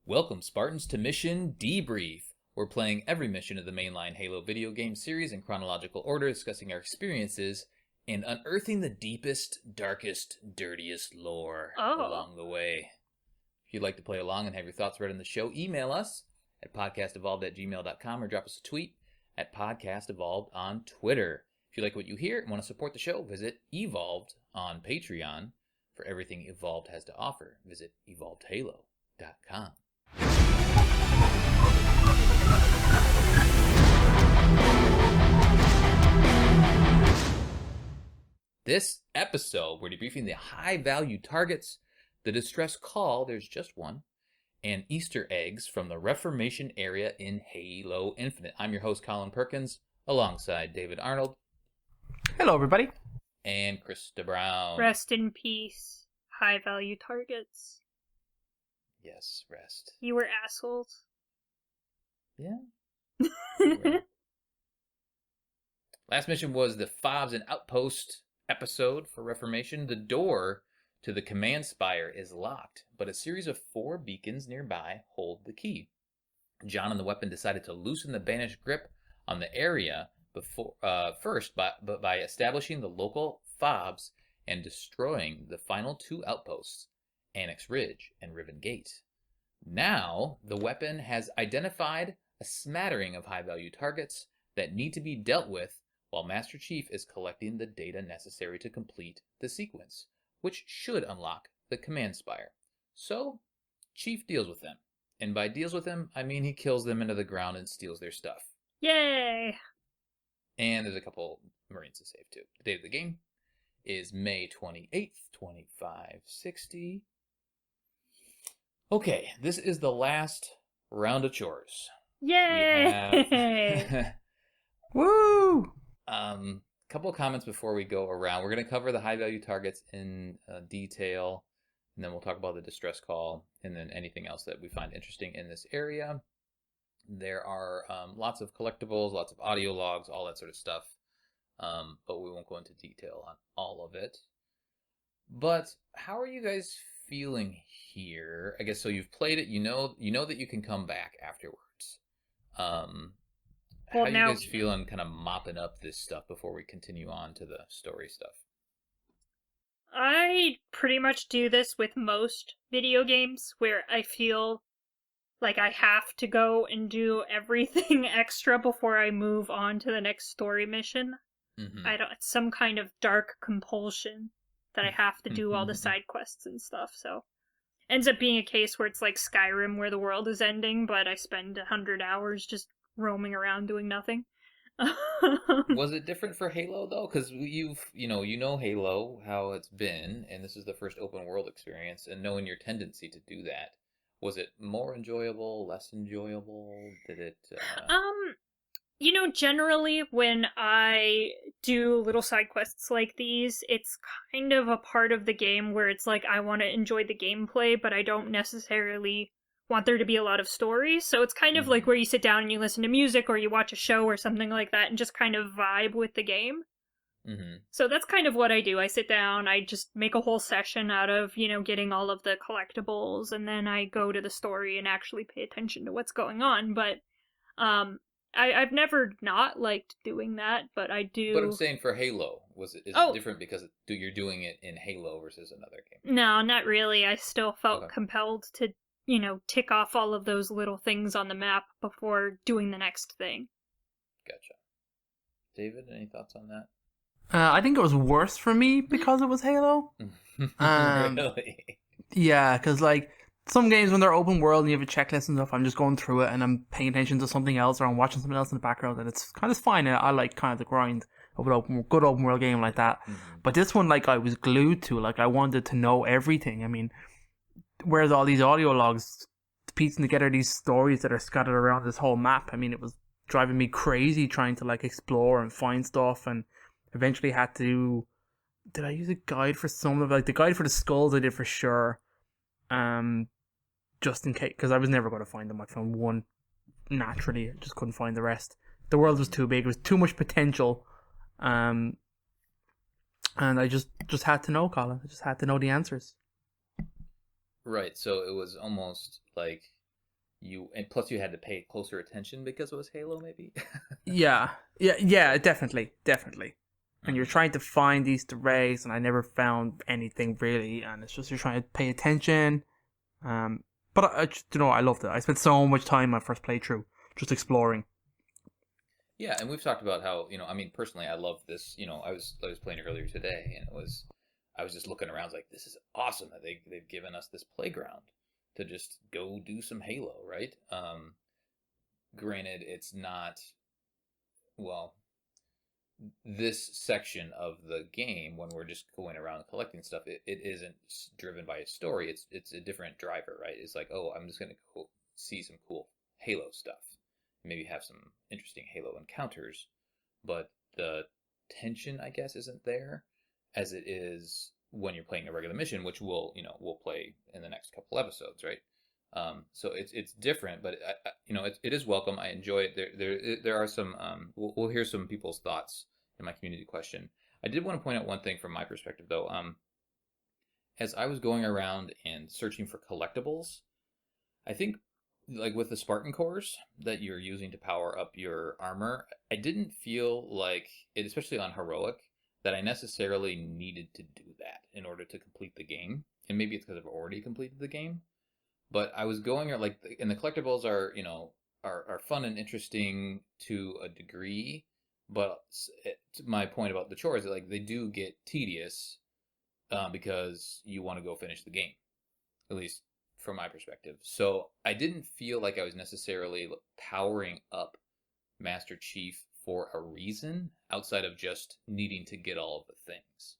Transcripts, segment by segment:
Welcome, Spartans, to Mission Debrief. We're playing every mission of the mainline Halo video game series in chronological order, discussing our experiences and unearthing the deepest, darkest, dirtiest lore along the way. If you'd like to play along and have your thoughts read on the show, email us at podcastevolved@gmail.com or drop us a tweet at podcastevolved on Twitter. If you like what you hear and want to support the show, visit Evolved on Patreon. For everything Evolved has to offer, visit evolvedhalo.com. This episode, we're debriefing the high-value targets, the distress call, there's just one, and Easter eggs from the Reformation area in Halo Infinite. I'm your host, Colin Perkins, alongside David Arnold. Hello, everybody. And Krista Brown. Rest in peace, high-value targets. Yes, rest. You were assholes. Yeah. Last mission was the Fobs and Outpost episode for Reformation. The door to the command spire is locked, but a series of 4 beacons nearby hold the key. John and the weapon decided to loosen the banished grip on the area first by establishing the local Fobs and destroying the final 2 outposts, Annex Ridge and Riven Gate. Now, the weapon has identified a smattering of high-value targets that need to be dealt with while Master Chief is collecting the data necessary to complete the sequence, which should unlock the command spire. So, Chief deals with them. And by deals with them, I mean he kills them into the ground and steals their stuff. Yay! And there's a couple Marines to save too. The date of the game is May 28th, 2560. Okay, this is the last round of chores. Yay! Woo! Couple of comments before we go around. We're going to cover the high-value targets in detail, and then we'll talk about the distress call, and then anything else that we find interesting in this area. There are lots of collectibles, lots of audio logs, all that sort of stuff, but we won't go into detail on all of it. But how are you guys feeling here? I guess so. You've played it. You know that you can come back afterwards. How are you guys feeling kind of mopping up this stuff before we continue on to the story stuff? I pretty much do this with most video games where I feel like I have to go and do everything extra before I move on to the next story mission. Mm-hmm. It's some kind of dark compulsion that I have to do all the side quests and stuff, so ends up being a case where it's like Skyrim where the world is ending, but I spend 100 hours just roaming around doing nothing. Was it different for Halo though? Because you know Halo, how it's been, and this is the first open world experience, and knowing your tendency to do that, was it more enjoyable, less enjoyable? Did it? Generally when I do little side quests like these, it's kind of a part of the game where it's like I want to enjoy the gameplay, but I don't necessarily want there to be a lot of story. So it's kind of like where you sit down and you listen to music or you watch a show or something like that and just kind of vibe with the game. Mm-hmm. So that's kind of what I do. I sit down, I just make a whole session out of, getting all of the collectibles, and then I go to the story and actually pay attention to what's going on. But I've never not liked doing that, but I do. But I'm saying for Halo, is it different because you're doing it in Halo versus another game? No, not really. I still felt compelled to tick off all of those little things on the map before doing the next thing. Gotcha. David, any thoughts on that? I think it was worse for me because it was Halo. Really? Yeah, because some games when they're open world and you have a checklist and stuff, I'm just going through it and I'm paying attention to something else or I'm watching something else in the background, and it's kind of fine. I like kind of the grind of an good open world game like that. Mm-hmm. But this one, I was glued to. I wanted to know everything. I mean, where's all these audio logs piecing together these stories that are scattered around this whole map? I mean, it was driving me crazy trying to explore and find stuff, and eventually had to. Did I use a guide for some of the guide for the skulls? I did for sure, just in case, because I was never going to find them. I found one naturally. I just couldn't find the rest. The world was too big. It was too much potential, and I just had to know, Colin. I just had to know the answers. Right, so it was almost like and plus you had to pay closer attention because it was Halo, maybe. Yeah, definitely. And you're trying to find these eggs, and I never found anything really, and it's just you're trying to pay attention. But I loved it. I spent so much time my first playthrough just exploring. Yeah, and we've talked about how, I mean, personally, I love this. I was playing earlier today, and I was just looking around, like, this is awesome that they've given us this playground to just go do some Halo, right? Granted, it's not, well, this section of the game when we're just going around collecting stuff, it isn't driven by a story. It's a different driver, right? It's like, oh, I'm just gonna go see some cool Halo stuff, maybe have some interesting Halo encounters, but the tension, I guess, isn't there as it is when you're playing a regular mission, which we'll play in the next couple episodes, right? So it's different, but it is welcome. I enjoy it. There are some. We'll hear some people's thoughts in my community question. I did want to point out one thing from my perspective, though. As I was going around and searching for collectibles, I think, like with the Spartan cores that you're using to power up your armor, I didn't feel like it, especially on heroic, that I necessarily needed to do that in order to complete the game. And maybe it's because I've already completed the game. But I was going, like, and the collectibles are, are fun and interesting to a degree. But my point about the chores, like, they do get tedious because you want to go finish the game, at least from my perspective. So I didn't feel like I was necessarily powering up Master Chief for a reason outside of just needing to get all of the things.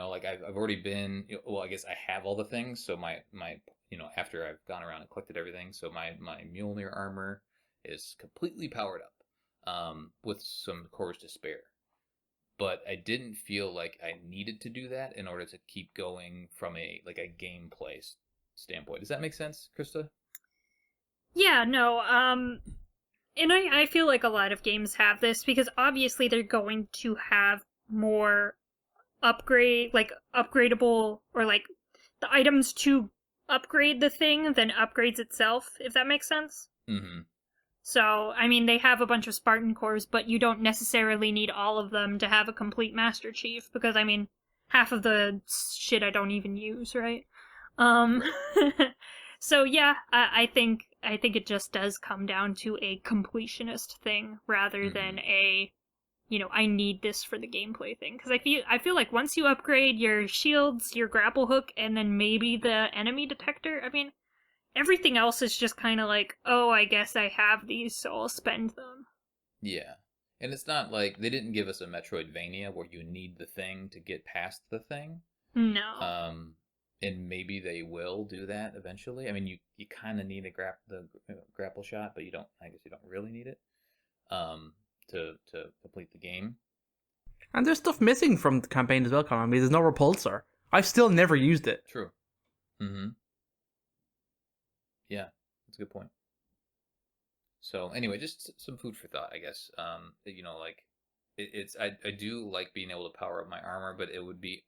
Like I've already been, well, I guess I have all the things. So my after I've gone around and collected everything, so my Mjolnir armor is completely powered up with some cores to spare. But I didn't feel like I needed to do that in order to keep going from a gameplay standpoint. Does that make sense, Krista? Yeah, no, and I feel like a lot of games have this because obviously they're going to have more upgradable, or like the items to upgrade the thing than upgrades itself, if that makes sense. Mm-hmm. So, I mean, they have a bunch of Spartan cores, but you don't necessarily need all of them to have a complete Master Chief, because, I mean, half of the shit I don't even use, right? So yeah, I think it just does come down to a completionist thing rather than a, I need this for the gameplay thing. Because I feel like once you upgrade your shields, your grapple hook, and then maybe the enemy detector, I mean, everything else is just kind of like, oh, I guess I have these, so I'll spend them. Yeah. And it's not like they didn't give us a Metroidvania where you need the thing to get past the thing. No. And maybe they will do that eventually. I mean, you kind of need the grapple shot, but I guess you don't really need it to complete the game. And there's stuff missing from the campaign as well, Colin. I mean, there's no repulsor. I've still never used it. True. Mm-hmm. Yeah, that's a good point. So anyway, just some food for thought, I guess. I do like being able to power up my armor, but it would be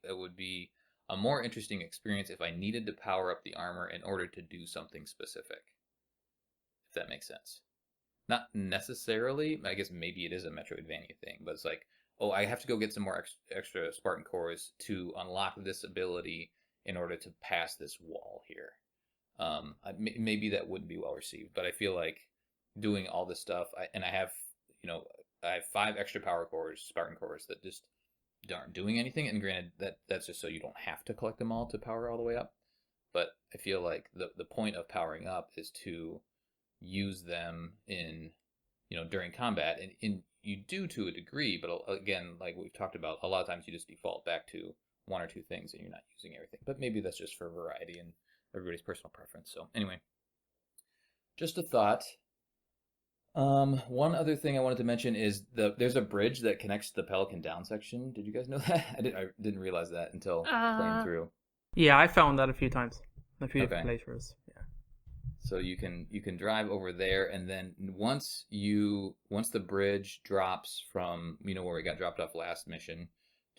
a more interesting experience if I needed to power up the armor in order to do something specific. If that makes sense. Not necessarily. I guess maybe it is a Metroidvania thing, but it's like, oh, I have to go get some more extra Spartan cores to unlock this ability in order to pass this wall here. Maybe that wouldn't be well received, but I feel like doing all this stuff, I have 5 extra power cores, Spartan cores, that just aren't doing anything. And granted, that's just so you don't have to collect them all to power all the way up. But I feel like the point of powering up is to use them in, during combat, and you do to a degree, but again, like we've talked about, a lot of times you just default back to 1 or 2 things and you're not using everything. But maybe that's just for variety and everybody's personal preference. So anyway, just a thought. One other thing I wanted to mention is there's a bridge that connects the Pelican Down section. Did you guys know that? I didn't realize that until playing through. Yeah, I found that a few times, a few different playthroughs. Yeah. So you can drive over there, and then once the bridge drops from where we got dropped off last mission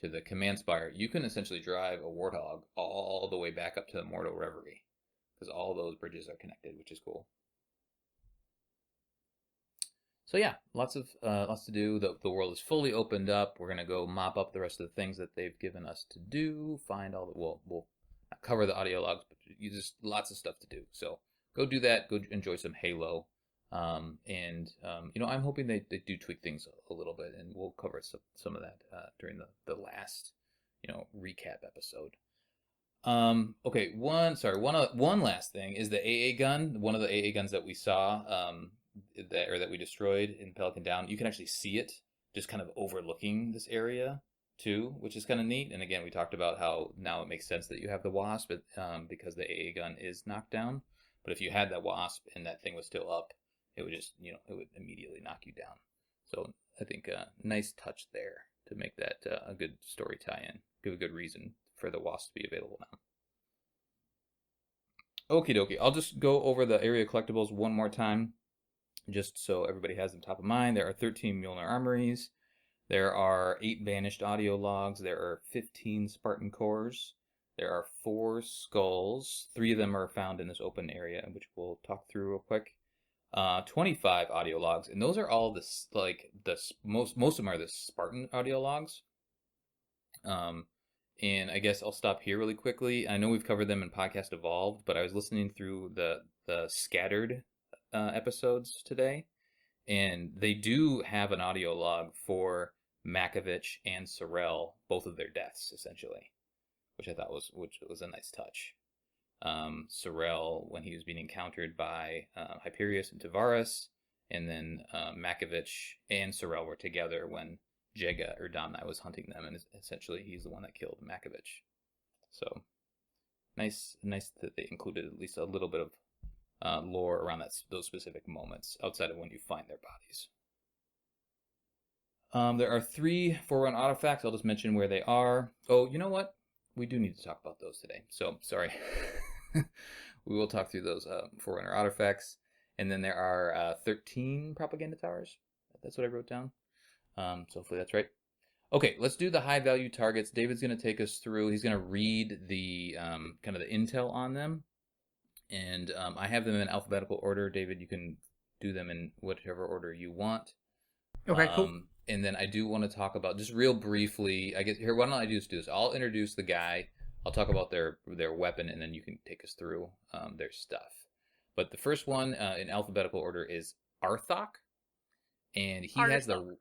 to the command spire, you can essentially drive a Warthog all the way back up to the Mortal Reverie, because all those bridges are connected, which is cool. So yeah, lots to do. The world is fully opened up. We're gonna go mop up the rest of the things that they've given us to do. Find all the we'll cover the audio logs, but you just lots of stuff to do. So go do that. Go enjoy some Halo. I'm hoping they do tweak things a little bit, and we'll cover some of that during the last recap episode. Okay, one last thing is the AA gun. One of the AA guns that we saw that we destroyed in Pelican Down. You can actually see it just kind of overlooking this area too, which is kind of neat. And again, we talked about how now it makes sense that you have the Wasp because the AA gun is knocked down. But if you had that Wasp and that thing was still up, it would just, it would immediately knock you down. So I think nice touch there to make that a good story tie-in. Give a good reason for the Wasp to be available now. Okie dokie. I'll just go over the area collectibles one more time, just so everybody has them top of mind. There are 13 Mjolnir armories. There are 8 banished audio logs. There are 15 Spartan cores. There are 4 skulls. 3 of them are found in this open area, which we'll talk through real quick. 25 audio logs, and those are all most of them are the Spartan audio logs. And I guess I'll stop here really quickly. I know we've covered them in Podcast Evolved, but I was listening through the scattered episodes today, and they do have an audio log for Makovich and Sorel, both of their deaths essentially, which I thought was a nice touch. Sorel when he was being encountered by Hyperius and Tavares, and then Makovich and Sorel were together when Jega or Domnai was hunting them, and essentially he's the one that killed Makovich. So nice that they included at least a little bit of lore around those specific moments outside of when you find their bodies. There are 3 Forerun artifacts. I'll just mention where they are. Oh, you know what? We do need to talk about those today. So sorry. We will talk through those Forerunner artifacts. And then there are 13 propaganda towers. That's what I wrote down. So hopefully that's right. Okay, let's do the high value targets. David's going to take us through. He's going to read the kind of the intel on them. And I have them in alphabetical order. David, you can do them in whichever order you want. Okay, cool. And then I do want to talk about, just real briefly, I guess here, why don't I just do this? I'll introduce the guy. I'll talk about their weapon, and then you can take us through their stuff. But the first one in alphabetical order is Arthok, and he has the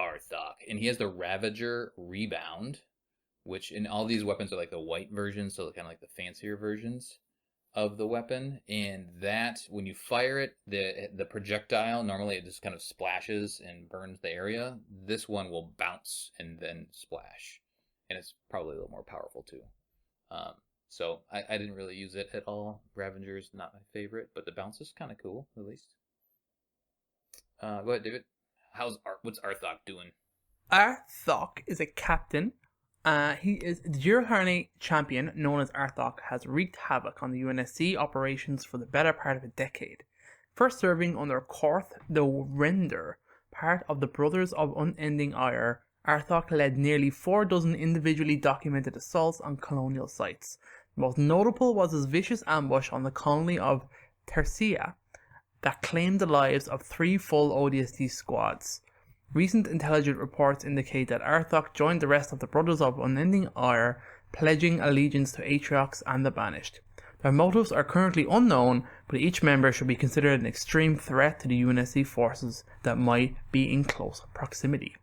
Arthok, and he has the Ravager Rebound, which in all these weapons are like the white versions, so kind of like the fancier versions of the weapon. And that, when you fire it, the projectile, normally it just kind of splashes and burns the area. This one will bounce and then splash, and it's probably a little more powerful too. So I didn't really use it at all. Ravager's not my favorite, but the bounce is kind of cool, at least. Go ahead, David. What's Arthok doing? Arthok is a captain. He is the Jirhani champion known as Arthok, has wreaked havoc on the UNSC operations for the better part of a decade. First serving under Korth the Render, part of the Brothers of Unending Ire, Arthok led nearly 4 dozen individually documented assaults on colonial sites. The most notable was his vicious ambush on the colony of Tercia that claimed the lives of 3 full ODST squads. Recent intelligence reports indicate that Arthok joined the rest of the Brothers of Unending Ire, pledging allegiance to Atriox and the Banished. Their motives are currently unknown, but each member should be considered an extreme threat to the UNSC forces that might be in close proximity.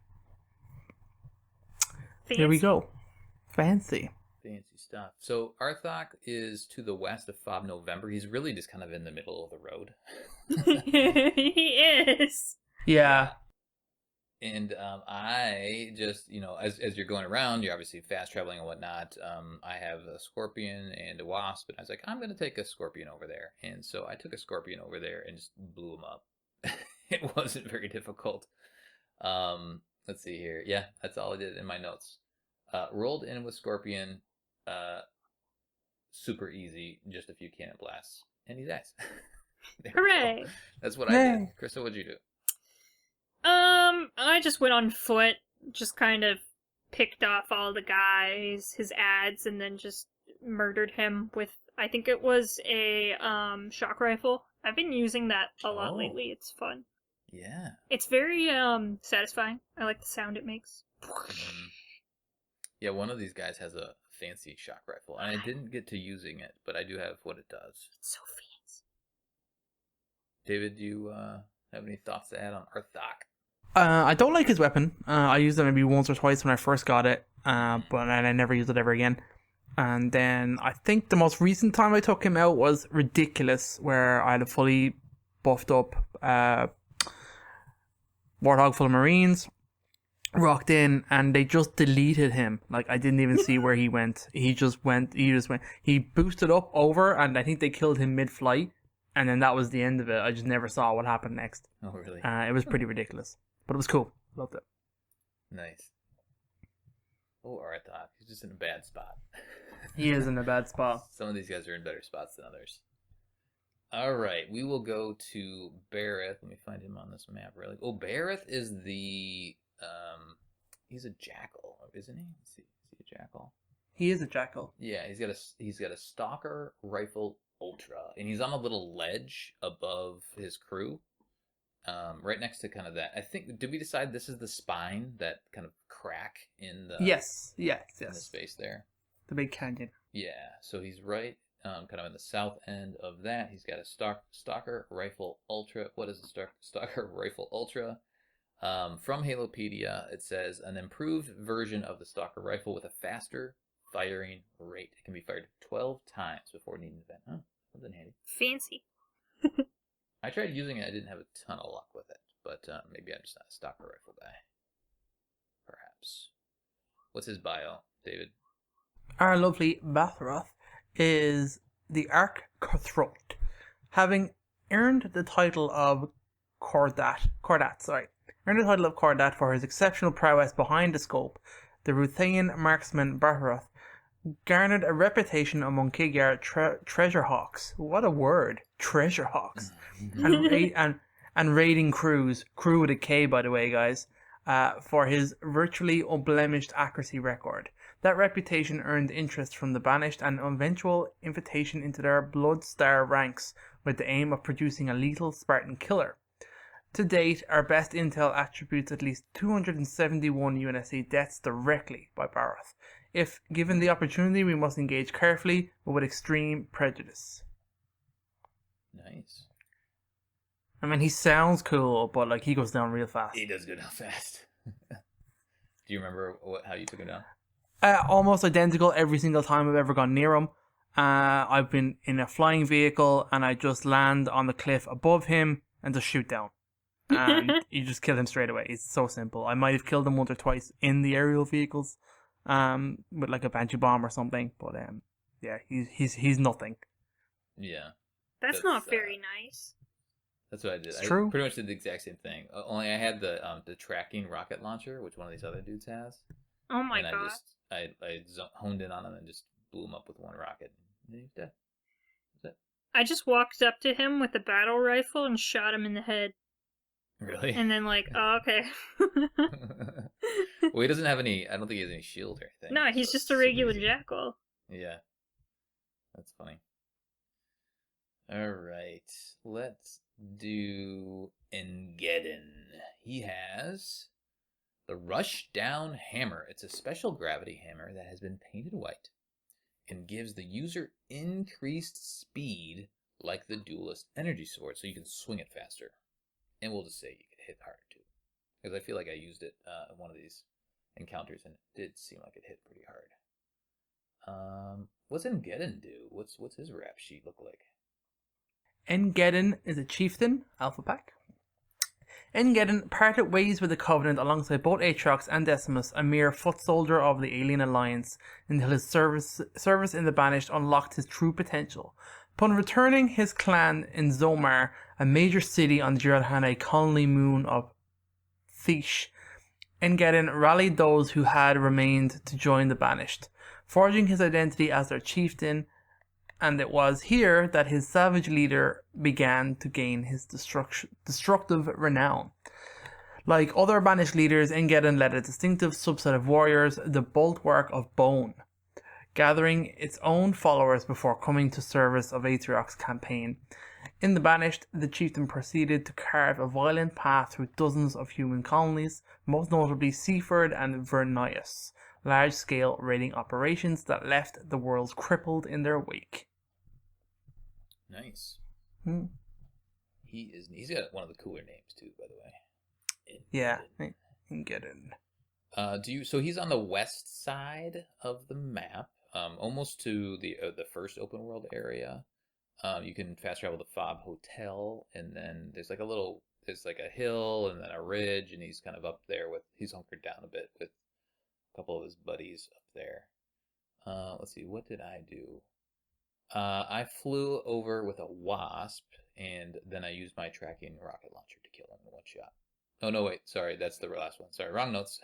Fancy. There we go. Fancy stuff. So Arthok is to the west of Fob November. He's really just kind of in the middle of the road. He is. Yeah. And I just, as you're going around, you're obviously fast traveling and whatnot. I have a Scorpion and a Wasp, and I was like, I'm going to take a Scorpion over there. And so I took a Scorpion over there and just blew him up. It wasn't very difficult. Let's see here. Yeah, that's all I did in my notes. Rolled in with Scorpion. Super easy. Just a few cannon blasts. And he dies. Hooray! That's what I did. Krista, what'd you do? I just went on foot, just kind of picked off all the guys, his ads, and then just murdered him with, I think it was a shock rifle. I've been using that a lot lately. It's fun. Yeah. It's very satisfying. I like the sound it makes. Mhm. Yeah, one of these guys has a fancy shock rifle, and I didn't get to using it, but I do have what it does. It's so fancy. David, do you have any thoughts to add on Arthok? I don't like his weapon. I used it maybe once or twice when I first got it, but I never used it ever again. And then I think the most recent time I took him out was ridiculous, where I had a fully buffed up Warthog full of Marines, rocked in, and they just deleted him. Like, I didn't even see where he went. He just went. He boosted up over, and I think they killed him mid-flight, and then that was the end of it. I just never saw what happened next. Oh, really? It was pretty ridiculous, but it was cool. Loved it. Nice. Oh, Arthok. He's just in a bad spot. He is in a bad spot. Some of these guys are in better spots than others. All right, we will go to Bareth. Let me find him on this map, really. Oh, Bareth is the he's a jackal, isn't he? Is he a jackal? He is a jackal. Yeah, he's got a stalker rifle ultra, and he's on a little ledge above his crew, right next to kind of that. I think, did we decide this is the spine, that kind of crack in the Yes. in the space there? The big canyon. Yeah, so he's right, kind of in the south end of that. He's got a stalker rifle ultra. What is a stalker rifle ultra? From Halopedia, it says an improved version of the stalker rifle with a faster firing rate. It can be fired 12 times before needing to vent. Huh, something handy. Fancy. I tried using it. I didn't have a ton of luck with it, but maybe I'm just not a stalker rifle guy. Perhaps. What's his bio, David? Our lovely Bathroth is the Arc Cutthroat, having earned the title of Cordat for his exceptional prowess behind the scope. The Ruthian marksman Bathroth garnered a reputation among Kigyar treasure hawks. What a word, treasure hawks, and raiding crews. Crew with a K, by the way, guys. For his virtually unblemished accuracy record. That reputation earned interest from the Banished and eventual invitation into their Blood Star ranks with the aim of producing a lethal Spartan killer. To date, our best intel attributes at least 271 UNSC deaths directly by Baroth. If given the opportunity, we must engage carefully but with extreme prejudice. Nice. I mean, he sounds cool, but like he goes down real fast. He does go down fast. Do you remember how you took him down? Almost identical every single time I've ever gone near him. I've been in a flying vehicle and I just land on the cliff above him and just shoot down. And you just kill him straight away. It's so simple. I might have killed him once or twice in the aerial vehicles, with like a Banshee bomb or something. But yeah, he's nothing. Yeah. That's not very nice. That's what I did. It's I true. pretty much did the exact same thing. Only I had the tracking rocket launcher, which one of these other dudes has. Oh my and god. I honed in on him and just blew him up with one rocket. And he's dead. That's it. I just walked up to him with a battle rifle and shot him in the head. Really? And then like, oh, okay. Well, he doesn't have any. I don't think he has any shield or anything. No, he's so just it's a super regular easy. jackal. Yeah. That's funny. All right. Let's do Engedon. He has the Rushdown Hammer. It's a special gravity hammer that has been painted white and gives the user increased speed like the Duelist Energy Sword, so you can swing it faster. And we'll just say you can hit harder too, because I feel like I used it in one of these encounters and it did seem like it hit pretty hard. What's Engedon do? What's his rap sheet look like? Engedon is a chieftain, Alpha Pack. Engedon parted ways with the Covenant alongside both Aatrox and Decimus, a mere foot soldier of the Alien Alliance, until his service in the Banished unlocked his true potential. Upon returning his clan in Zomar, a major city on the Jiralhanae colony moon of Thish, Engedon rallied those who had remained to join the Banished, forging his identity as their chieftain, and it was here that his savage leader began to gain his destructive renown. Like other Banished leaders, Engedon led a distinctive subset of warriors, the Bulwark of Bone, gathering its own followers before coming to service of Aatrox's campaign. In The Banished, the chieftain proceeded to carve a violent path through dozens of human colonies, most notably Seaford and Vernius, large-scale raiding operations that left the worlds crippled in their wake. Nice. Hmm. He's got one of the cooler names too, by the way. Yeah, I can get it. So he's on the west side of the map, almost to the first open world area. You can fast travel to Fob Hotel, and then there's like a hill and then a ridge, and he's kind of up there he's hunkered down a bit with a couple of his buddies up there. Let's see, what did I do? I flew over with a wasp, and then I used my tracking rocket launcher to kill him in one shot. Oh, no, wait. Sorry, that's the last one. Sorry, wrong notes.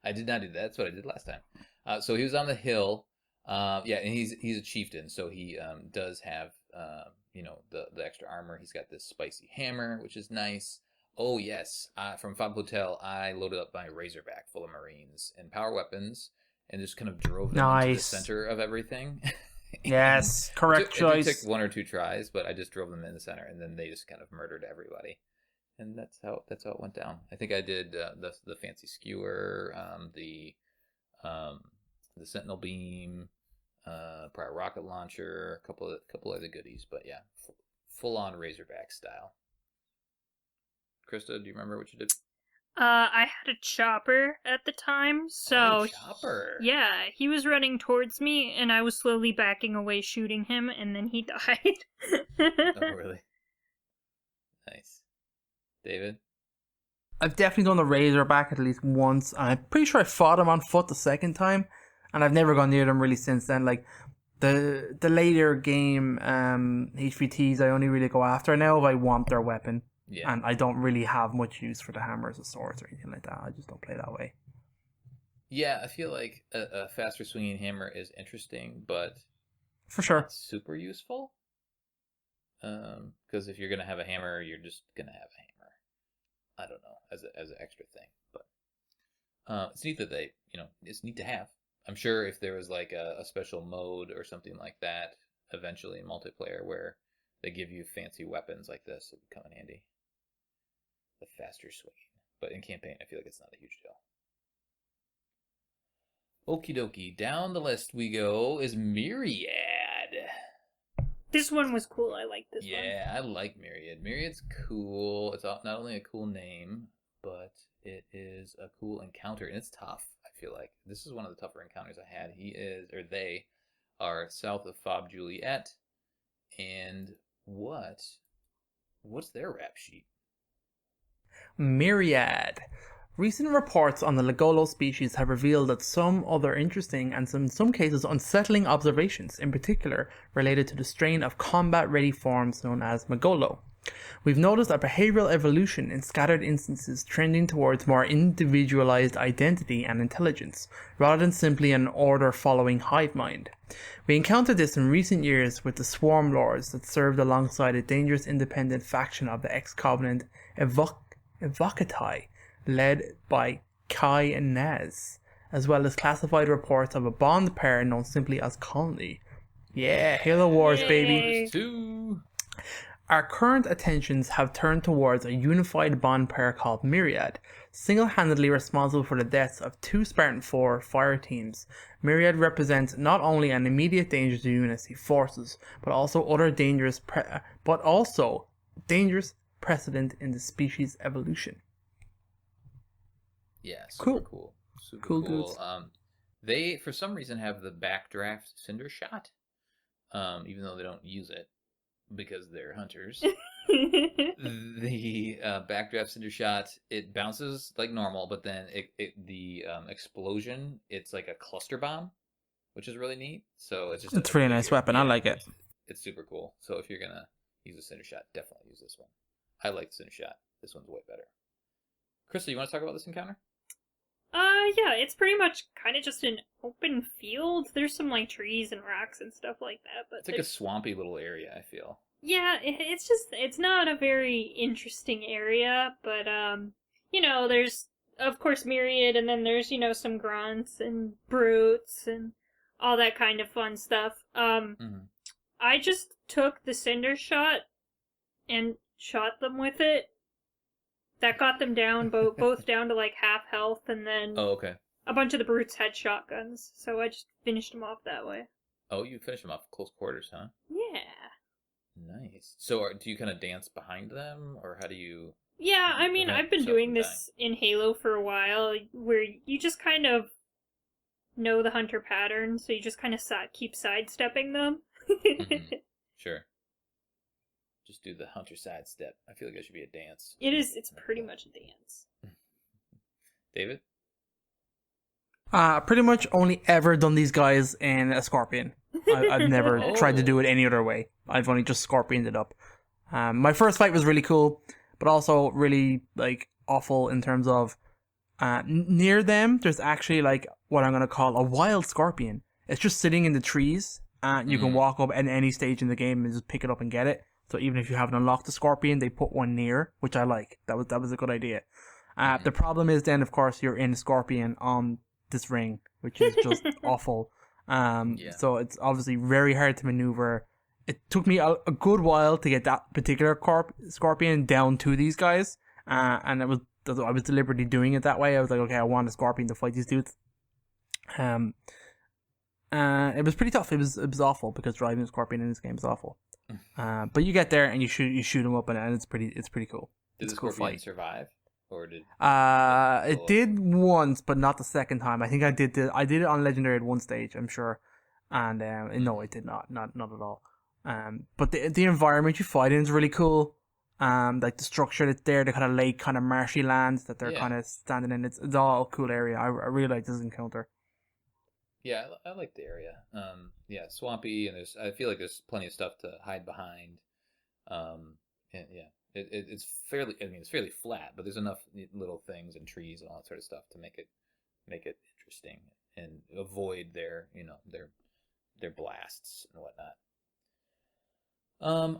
I did not do that. That's what I did last time. So he was on the hill. Yeah, and he's a chieftain, so he does have, the extra armor. He's got this spicy hammer, which is nice. Oh, yes. From Fob Hotel, I loaded up my Razorback full of Marines and power weapons and just kind of drove them into the center of everything. Yes, correct choice. It took one or two tries, but I just drove them in the center, and then they just kind of murdered everybody. And that's how it went down. I think I did the fancy skewer, the Sentinel beam, prior rocket launcher, a couple other goodies, but yeah, full on Razorback style. Krista, do you remember what you did? I had a chopper at the time, so chopper. Yeah, he was running towards me, and I was slowly backing away, shooting him, and then he died. Oh, really? Nice. David? I've definitely done the Razorback at least once, and I'm pretty sure I fought him on foot the second time, and I've never gone near them really since then. Like, the later game HVTs, I only really go after now if I want their weapon. Yeah. And I don't really have much use for the hammers or swords or anything like that. I just don't play that way. Yeah, I feel like a faster swinging hammer is interesting, but for sure, not super useful. Because if you're gonna have a hammer, you're just gonna have a hammer. I don't know, as an extra thing, but it's neat that it's neat to have. I'm sure if there was like a special mode or something like that, eventually in multiplayer where they give you fancy weapons like this, it would come in handy. The faster swinging. But in campaign, I feel like it's not a huge deal. Okie dokie. Down the list we go is Myriad. This one was cool. I like this one. Yeah, I like Myriad. Myriad's cool. It's not only a cool name, but it is a cool encounter. And it's tough, I feel like. This is one of the tougher encounters I had. They are south of Fob Juliet. And what's their rap sheet? Myriad. Recent reports on the Legolo species have revealed that some other interesting and in some cases unsettling observations, in particular related to the strain of combat-ready forms known as Megolo. We've noticed a behavioral evolution in scattered instances trending towards more individualized identity and intelligence, rather than simply an order-following hive mind. We encountered this in recent years with the Swarm Lords that served alongside a dangerous independent faction of the ex-Covenant Evocati, led by Kai and Naz, as well as classified reports of a bond pair known simply as Colony. Yeah, Halo Wars, baby! Our current attentions have turned towards a unified bond pair called Myriad, single-handedly responsible for the deaths of 2 Spartan 4 fire teams. Myriad represents not only an immediate danger to UNSC forces, but also dangerous precedent in the species' evolution. Yeah, super cool. Super cool. Dudes. They, for some reason, have the backdraft cinder shot, even though they don't use it because they're hunters. The backdraft cinder shot, it bounces like normal, but then the explosion, it's like a cluster bomb, which is really neat. So it's a really nice weapon. Yeah, I like it. It's super cool. So if you're gonna use a cinder shot, definitely use this one. I like the cinder shot. This one's way better. Krista, you want to talk about this encounter? Yeah, it's pretty much kind of just an open field. There's some like trees and rocks and stuff like that, but it's like a swampy little area, I feel. Yeah, it's not a very interesting area, but there's of course Myriad, and then there's some grunts and brutes and all that kind of fun stuff. I just took the cinder shot and shot them with it. That got them down, both down to like half health, and then Oh, okay. a bunch of the brutes had shotguns, so I just finished them off that way. Oh, you finish them off close quarters, huh? Yeah. Nice. So, do you kind of dance behind them, or how do you? Yeah, I mean, prevent I've been yourself doing from this in Halo for a while, where you just kind of know the hunter pattern, so you just kind of keep sidestepping them. Mhm. Sure. Just do the hunter sidestep. I feel like it should be a dance. It's pretty much a dance. David? Pretty much only ever done these guys in a Scorpion. I've never tried to do it any other way. I've only just Scorpioned it up. My first fight was really cool, but also really like awful in terms of near them. There's actually like what I'm gonna call a wild Scorpion. It's just sitting in the trees, and you can walk up at any stage in the game and just pick it up and get it. So even if you haven't unlocked the Scorpion, they put one near, which I like. That was a good idea. The problem is then, of course, you're in Scorpion on this ring, which is just awful. So it's obviously very hard to maneuver. It took me a good while to get that particular Scorpion down to these guys, and I was deliberately doing it that way. I was like, okay, I want a Scorpion to fight these dudes. It was pretty tough. It was awful because driving a Scorpion in this game is awful. But you get there and you shoot them up, and it's pretty cool. Did the Scorpion survive, or did? It did once, but not the second time. I think I did it on Legendary at one stage, I'm sure, and no, it did not at all. But the environment you fight in is really cool. Like the structure that's there, the kind of lake, kind of marshy lands that they're kind of standing in. It's all a cool area. I really like this encounter. Yeah, I like the area. Yeah, swampy, and I feel like there's plenty of stuff to hide behind. And yeah, it's fairly. I mean, it's fairly flat, but there's enough little things and trees and all that sort of stuff to make it interesting and avoid their blasts and whatnot.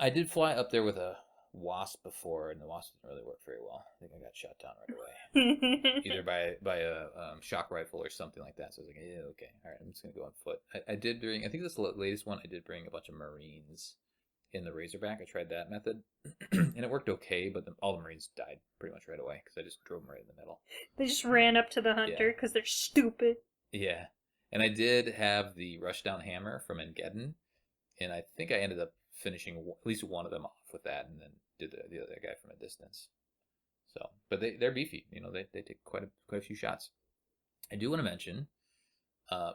I did fly up there with a wasp before, and the wasp didn't really work very well. I think I got shot down right away, either by a shock rifle or something like that. So I was like, yeah, okay, all right, I'm just gonna go on foot. I did bring, I think this is the latest one. I did bring a bunch of Marines in the Razorback. I tried that method, and it worked okay, but all the Marines died pretty much right away because I just drove them right in the middle. They just ran up to the hunter because they're stupid. Yeah, and I did have the Rushdown Hammer from Engeddon, and I think I ended up finishing at least one of them off with that, and then did the other guy from a distance. So, but they're beefy. They take quite a few shots. I do want to mention,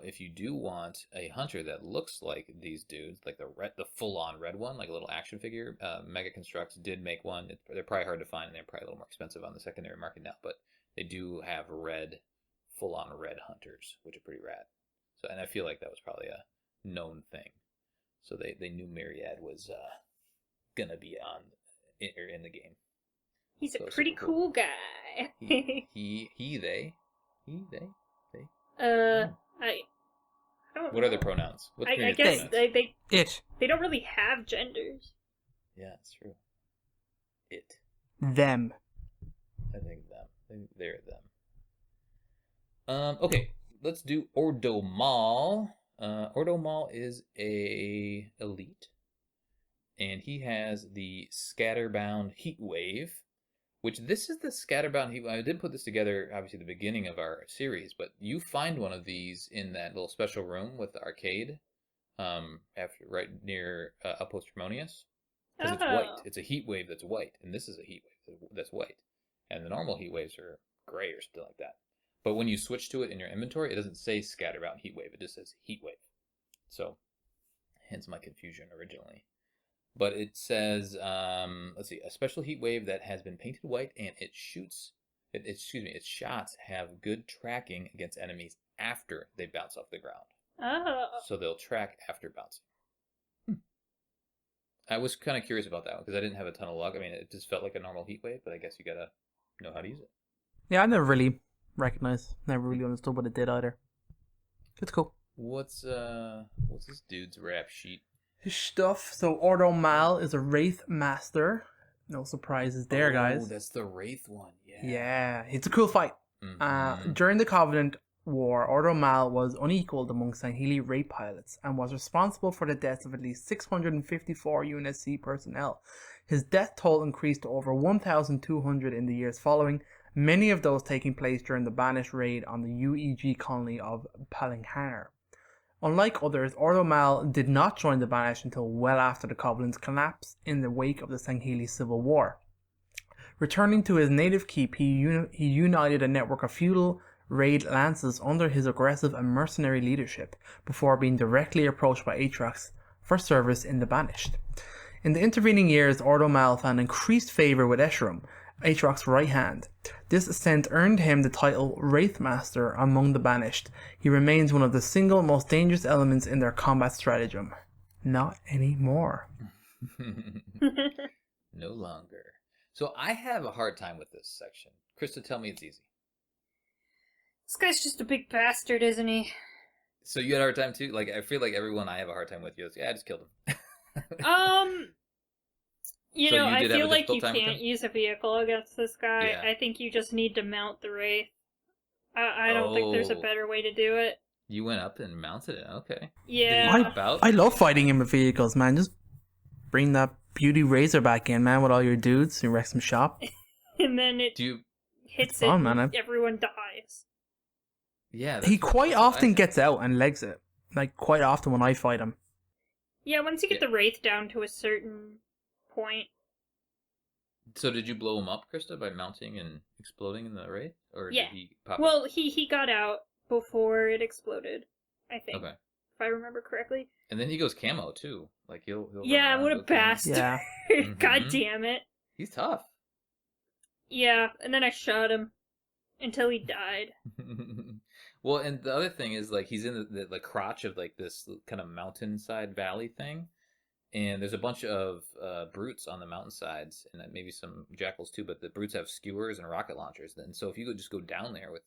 if you do want a hunter that looks like these dudes, like the full-on red one, like a little action figure, Mega Constructs did make one. They're probably hard to find, and they're probably a little more expensive on the secondary market now, but they do have full-on red hunters, which are pretty rad. So, and I feel like that was probably a known thing. So they knew Myriad was gonna be in the game. He's a pretty cool guy. They. I don't. What know. are their pronouns? I guess pronouns? they don't really have genders. Yeah, it's true. It. Them. I think them. They're them. Okay, let's do Ordomal. Ordomal is a elite, and he has the Scatterbound Heat Wave, which this is the Scatterbound Heat Wave. I did put this together, obviously, at the beginning of our series, but you find one of these in that little special room with the arcade, right near Outpost Harmonious, because it's white. It's a heat wave that's white, and this is a heat wave that's white, and the normal heat waves are gray or something like that. But when you switch to it in your inventory, it doesn't say Scatterbound Heat Wave. It just says Heat Wave. So, hence my confusion originally. But it says, let's see, a special heat wave that has been painted white, and its shots have good tracking against enemies after they bounce off the ground. Oh. So they'll track after bouncing. I was kind of curious about that one because I didn't have a ton of luck. I mean, it just felt like a normal heat wave, but I guess you gotta know how to use it. Yeah, I never really understood what it did either. It's cool. What's this dude's rap sheet? His stuff. So Ordomal is a Wraith Master. No surprises there, guys. Oh, that's the Wraith one. Yeah. Yeah, it's a cool fight. Mm-hmm. During the Covenant, war, Ordo Mal was unequaled among Sangheili raid pilots and was responsible for the deaths of at least 654 UNSC personnel. His death toll increased to over 1,200 in the years following, many of those taking place during the Banished raid on the UEG colony of Palinghanar. Unlike others, Ordo Mal did not join the Banished until well after the Covenant's collapse in the wake of the Sangheili Civil War. Returning to his native keep, he united a network of feudal raid lances under his aggressive and mercenary leadership before being directly approached by Aatrox for service in the Banished. In the intervening years, Ordo Mal found increased favour with Escharum, Aatrox's right hand. This ascent earned him the title Wraithmaster among the Banished. He remains one of the single most dangerous elements in their combat stratagem. Not anymore. No longer. So I have a hard time with this section. Krista, tell me it's easy. This guy's just a big bastard, isn't he? So you had a hard time too? Like, I feel like everyone I have a hard time with is, yeah, I just killed him. You So know, you I did have feel a like difficult you time with can't him? use a vehicle against this guy. Yeah. I think you just need to mount the Wraith. I don't think there's a Oh. better way to do it. You went up and mounted it. Okay. Yeah. Did you hop out? I love fighting him with vehicles, man. Just bring that beauty razor back in, man, with all your dudes and wreck some shop. And then it Do you? hits It's fun, it man. and everyone dies. Yeah. He quite often gets. gets out and legs it. Like, quite often when I fight him. Yeah, once you get Yeah. the Wraith down to a certain point. So did you blow him up, Krista, by mounting and exploding in the wraith, or Yeah. did he pop? Well, he got out before it exploded, I up? think. Okay. If I remember correctly. And then he goes camo too. Like he'll run Yeah, around, what a go camo. bastard. Yeah. God Mhm. damn it. He's tough. Yeah, and then I shot him until he died. Well, and the other thing is like he's in the crotch of like this kind of mountainside valley thing, and there's a bunch of brutes on the mountainsides, and maybe some jackals too. But the brutes have skewers and rocket launchers. And so if you could just go down there with,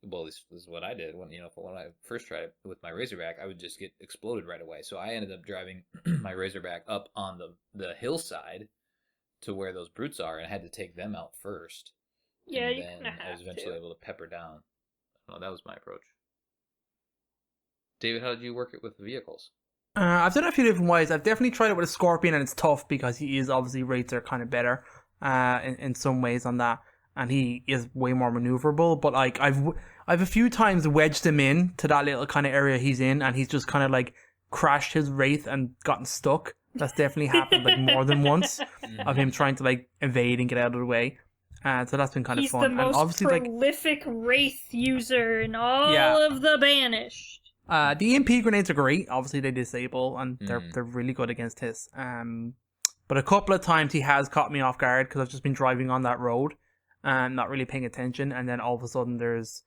well, this is what I did when I first tried it with my Razorback, I would just get exploded right away. So I ended up driving my Razorback up on the hillside to where those brutes are, and I had to take them out first. Yeah, And you then kind of I was have eventually to. able to pepper down. Oh, that was my approach. David, how did you work it with the vehicles? I've done it a few different ways. I've definitely tried it with a Scorpion, and it's tough because he is obviously rates are kind of better in some ways on that, and he is way more maneuverable. But like I've a few times wedged him in to that little kind of area he's in, and he's just kind of like crashed his Wraith and gotten stuck. That's definitely happened like more than once of him trying to like evade and get out of the way. So that's been kind He's of fun. the And most obviously, like prolific Wraith user in all Yeah. of the Banished. the EMP grenades are great. Obviously, they disable and they're Mm. really good against his. But a couple of times he has caught me off guard because I've just been driving on that road and not really paying attention, and then all of a sudden there's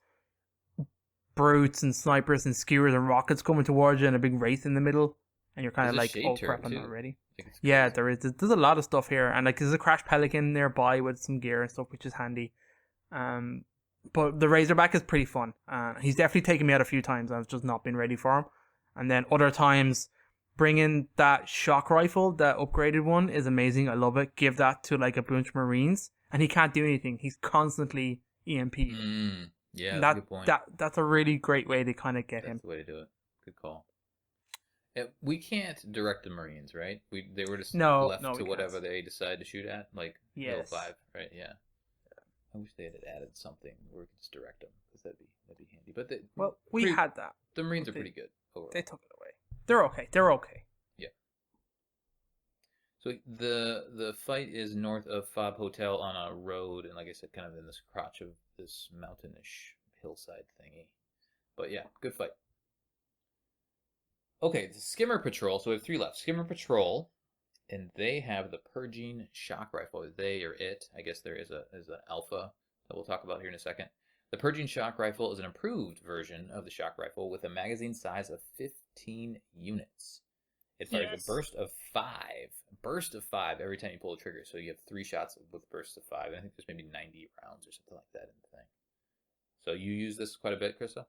brutes and snipers and skewers and rockets coming towards you and a big wraith in the middle, and you're kind of There's a like, shade oh turret, crap, I'm too. not ready. I think it's Yeah, crazy. there is. There's a lot of stuff here, and like there's a crash pelican nearby with some gear and stuff, which is handy. But the Razorback is pretty fun. He's definitely taken me out a few times. I've just not been ready for him. And then other times, bringing that shock rifle, that upgraded one, is amazing. I love it. Give that to like a bunch of Marines, and he can't do anything. He's constantly EMP. Yeah, And that's a good point. that's a really great way to kind of get That's him. the way to do it. Good call. We can't direct the Marines, right? They were just No, left no, to we whatever can't. they decide to shoot at, like level Yes. 5, right? Yeah. I wish they had added something where we could just direct them, because that'd be handy. But Well, we had that. the Marines are they- pretty good overall. They took it away. They're okay. They're okay. So the fight is north of Fob Hotel on a road, and like I said, kind of in this crotch of this mountainish hillside thingy. But yeah, good fight. Okay, the Skimmer Patrol. So we have 3 left. Skimmer Patrol, and they have the Purging Shock Rifle. They or it, I guess there is an alpha that we'll talk about here in a second. The Purging Shock Rifle is an improved version of the shock rifle with a magazine size of 15 units. It fires Yes. a burst of 5 every time you pull the trigger. So you have 3 shots with bursts of 5. And I think there's maybe 90 rounds or something like that in the thing. So you use this quite a bit, Krista?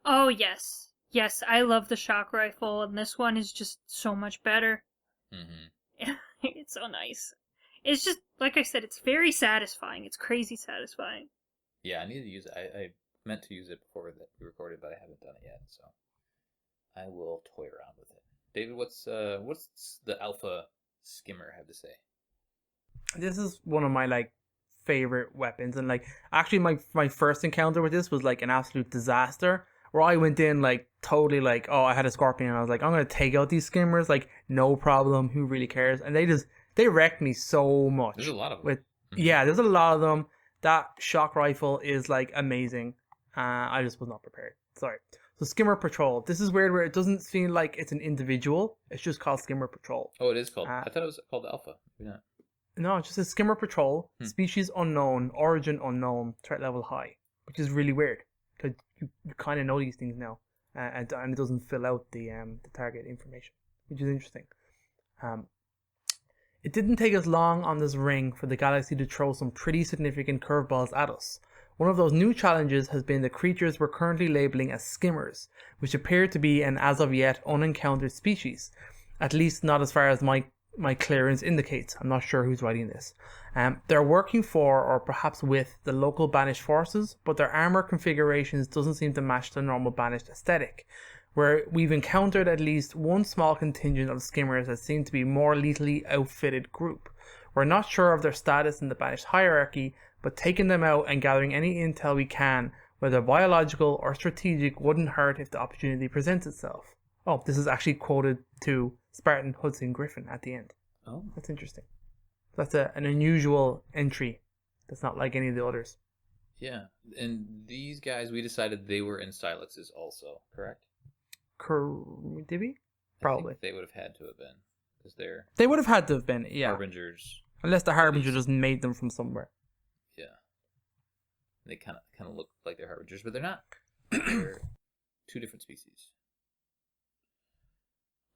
Oh, yes. Yes, I love the shock rifle, and this one is just so much better. Mm-hmm. It's so nice. It's just, like I said, it's very satisfying. It's crazy satisfying. Yeah, I need to use it. meant to use it before that we recorded, but I haven't done it yet, so I will toy around with it. David, what's the alpha skimmer have to say? This is one of my like favorite weapons, and like actually my first encounter with this was like an absolute disaster. Where I went in like totally like, oh, I had a scorpion, and I was like, I'm gonna take out these skimmers, like no problem, who really cares? And they wrecked me so much. There's a lot of them. Yeah, there's a lot of them. That shock rifle is like amazing. I just was not prepared. Sorry. So Skimmer Patrol. This is weird where it doesn't feel like it's an individual. It's just called Skimmer Patrol. Oh, it is called. I thought it was called Alpha. Maybe not. No, it just says Skimmer Patrol. Species unknown, origin unknown, threat level high, which is really weird because you kind of know these things now, and it doesn't fill out the target information, which is interesting. It didn't take us long on this ring for the galaxy to throw some pretty significant curveballs at us. One of those new challenges has been the creatures we're currently labeling as skimmers, which appear to be an as of yet unencountered species, at least not as far as my clearance indicates. I'm not sure who's writing this. They're working for, or perhaps with, the local banished forces, but their armor configurations doesn't seem to match the normal banished aesthetic, where we've encountered at least one small contingent of skimmers that seem to be more lethally outfitted group. We're not sure of their status in the banished hierarchy, but taking them out and gathering any intel we can, whether biological or strategic, wouldn't hurt if the opportunity presents itself. Oh, this is actually quoted to Spartan Hudson Griffin at the end. Oh, that's interesting. That's an unusual entry. That's not like any of the others. Yeah, and these guys, we decided they were in Silexes also, correct? Did we? Probably. I think they would have had to have been, because they would have had to have been, yeah. Harbingers. Unless the Harbinger just made them from somewhere. Yeah. They kind of look like they're Harbingers, but they're not. They're two different species.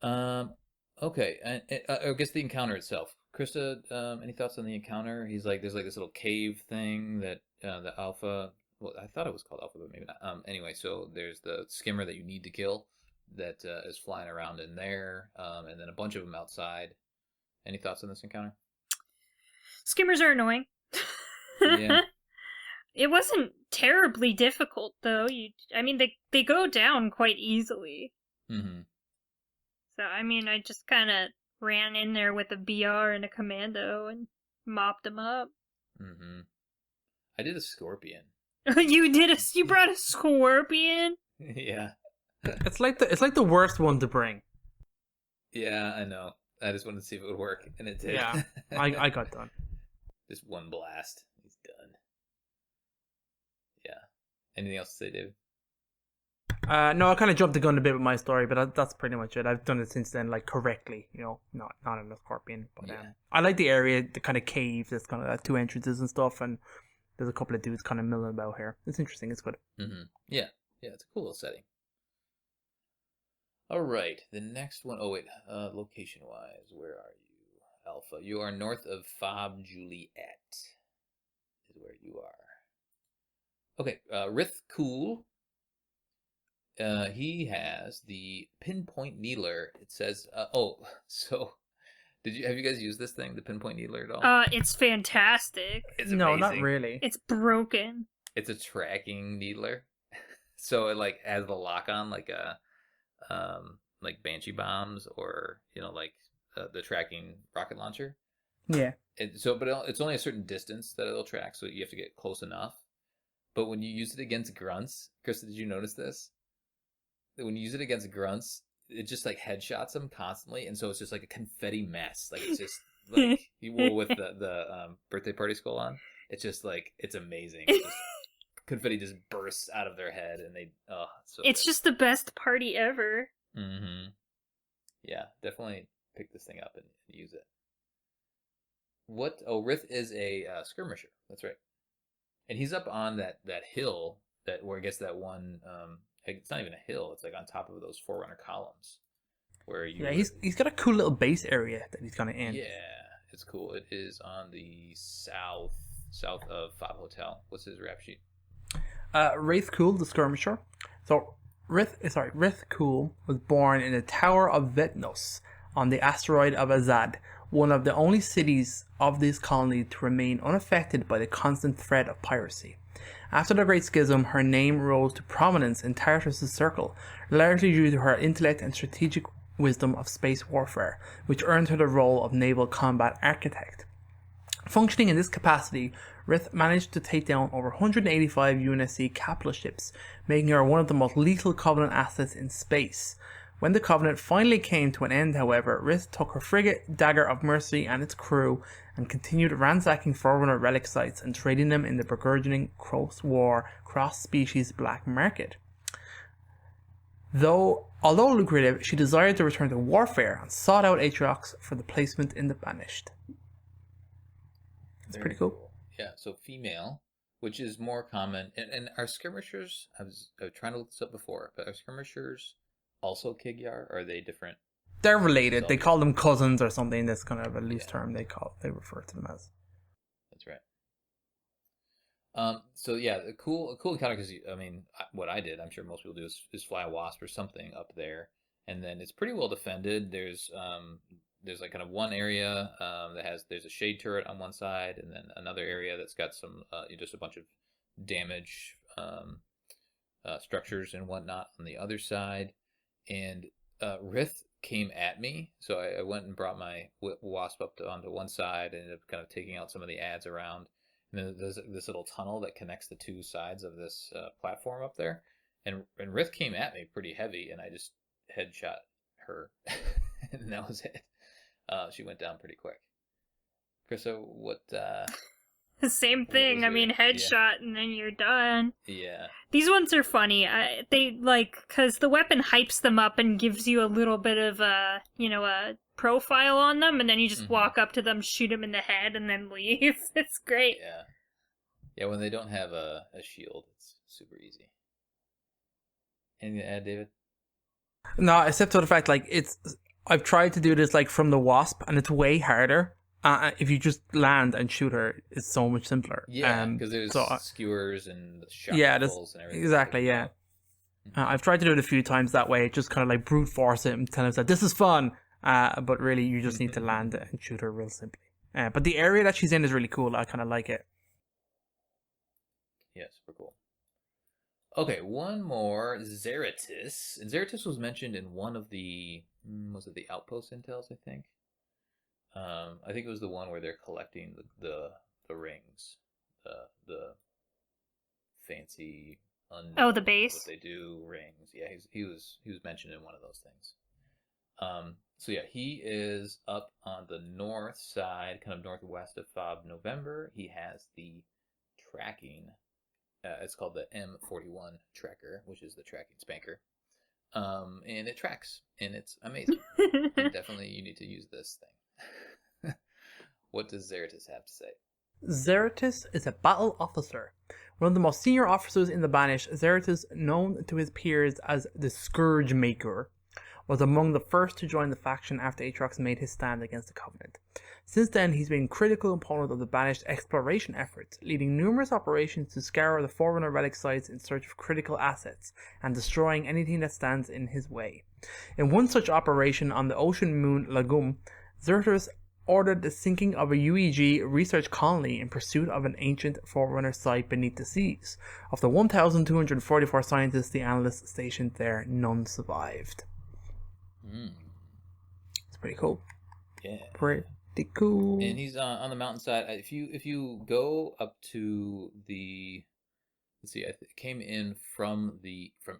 Okay, and I guess the encounter itself. Krista, any thoughts on the encounter? He's like, there's like this little cave thing that the Alpha. Well, I thought it was called Alpha, but maybe not. Anyway, so there's the skimmer that you need to kill that is flying around in there, and then a bunch of them outside. Any thoughts on this encounter? Skimmers are annoying. Yeah. It wasn't terribly difficult though. They go down quite easily. Mm-hmm. So I just kind of ran in there with a BR and a commando and mopped them up. Mm-hmm. I did a scorpion. You brought a scorpion? Yeah. It's like the worst one to bring. Yeah, I know. I just wanted to see if it would work, and it did. Yeah, I got done. Just one blast. He's done. Yeah. Anything else to say, David? No, I kind of jumped the gun a bit with my story, but that's pretty much it. I've done it since then, like correctly, not in a scorpion. But yeah. I like the area, the kind of cave. There's kind of two entrances and stuff, and there's a couple of dudes kind of milling about here. It's interesting. It's good. Mm-hmm. Yeah, it's a cool little setting. All right, the next one. Oh wait, location-wise, where are you, Alpha? You are north of Fob Juliet. Is where you are. Okay, Rith Cool. He has the pinpoint needler. It says, so have you guys used this thing, the pinpoint needler at all? It's fantastic. It's no, amazing. not really. It's broken. It's a tracking needler. So it like has the lock on like a like Banshee bombs or the tracking rocket launcher. Yeah. But it's only a certain distance that it'll track, so you have to get close enough. But when you use it against grunts, Krista, did you notice this? When you use it against grunts, it just like headshots them constantly, and so it's just like a confetti mess. Like it's just like with the birthday party skull on. It's just like it's amazing. It's just, confetti just bursts out of their head, and it's just the best party ever. Mm-hmm. Yeah, definitely pick this thing up and use it. Rith is a skirmisher. That's right, and he's up on that hill where I guess that one. It's not even a hill. It's like on top of those Forerunner columns, where you. Yeah, he's got a cool little base area that he's kind of in. Yeah, it's cool. It is on the south of Fob Hotel. What's his rap sheet? Wraith Cool, the skirmisher. So Rith Cool was born in the Tower of Vetnos on the asteroid of Azad, one of the only cities of this colony to remain unaffected by the constant threat of piracy. After the Great Schism, her name rose to prominence in Tartarus' circle, largely due to her intellect and strategic wisdom of space warfare, which earned her the role of naval combat architect. Functioning in this capacity, Rith managed to take down over 185 UNSC capital ships, making her one of the most lethal Covenant assets in space. When the Covenant finally came to an end, however, Rith took her frigate Dagger of Mercy and its crew and continued ransacking Forerunner relic sites and trading them in the burgeoning cross-war, cross-species black market. Although lucrative, she desired to return to warfare and sought out Aatrox for the placement in the Banished. That's pretty cool. Yeah, so female, which is more common. And are skirmishers, I was trying to look this up before, but are skirmishers also Kigyar, or are they different? They're related. They call them cousins or something. That's kind of a loose term they refer to them as. That's right. So yeah, a cool encounter because what I did, I'm sure most people do is fly a wasp or something up there, and then it's pretty well defended. There's like kind of one area there's a shade turret on one side, and then another area that's got some just a bunch of damage structures and whatnot on the other side. And Rith came at me, so I went and brought my wasp up onto one side and ended up kind of taking out some of the adds around. And then there's this little tunnel that connects the two sides of this platform up there. And Rith came at me pretty heavy, and I just headshot her, and that was it. She went down pretty quick. Krista, what? The same thing. Headshot and then you're done. Yeah. These ones are funny. Because the weapon hypes them up and gives you a little bit of a profile on them, and then you just walk up to them, shoot them in the head, and then leave. It's great. Yeah. Yeah, when they don't have a shield, it's super easy. Anything to add, David? No, except for the fact, I've tried to do this, from the wasp, and it's way harder. If you just land and shoot her, it's so much simpler. Yeah, because there's skewers and shot rifles and everything. Exactly, yeah. I've tried to do it a few times that way, just kind of brute force it and tell us that this is fun. But really, you just need to land it and shoot her real simply. But the area that she's in is really cool. I kind of like it. Yeah, super cool. Okay, one more. Zeratis. And Zeratis was mentioned in one of the... was it the Outpost Intels, I think? I think it was the one where they're collecting the rings. The fancy... the base? What they do, rings. Yeah, he was mentioned in one of those things. So yeah, he is up on the north side, kind of northwest of Fob November. He has the tracking... it's called the M41 tracker, which is the tracking spanker. And it tracks, and it's amazing. And definitely you need to use this thing. What does Zeratis have to say? Zeratis is a battle officer. One of the most senior officers in the Banished, Zeratis, known to his peers as the Scourge Maker, was among the first to join the faction after Aatrox made his stand against the Covenant. Since then, he's been a critical component of the Banished exploration efforts, leading numerous operations to scour the Forerunner relic sites in search of critical assets, and destroying anything that stands in his way. In one such operation on the ocean moon Lagum, Zeratis ordered the sinking of a UEG research colony in pursuit of an ancient Forerunner site beneath the seas. Of the 1,244 scientists the analysts stationed there, none survived. It's pretty cool. Yeah. Pretty cool. And he's on the mountainside. If you go up to the... Let's see, it came in from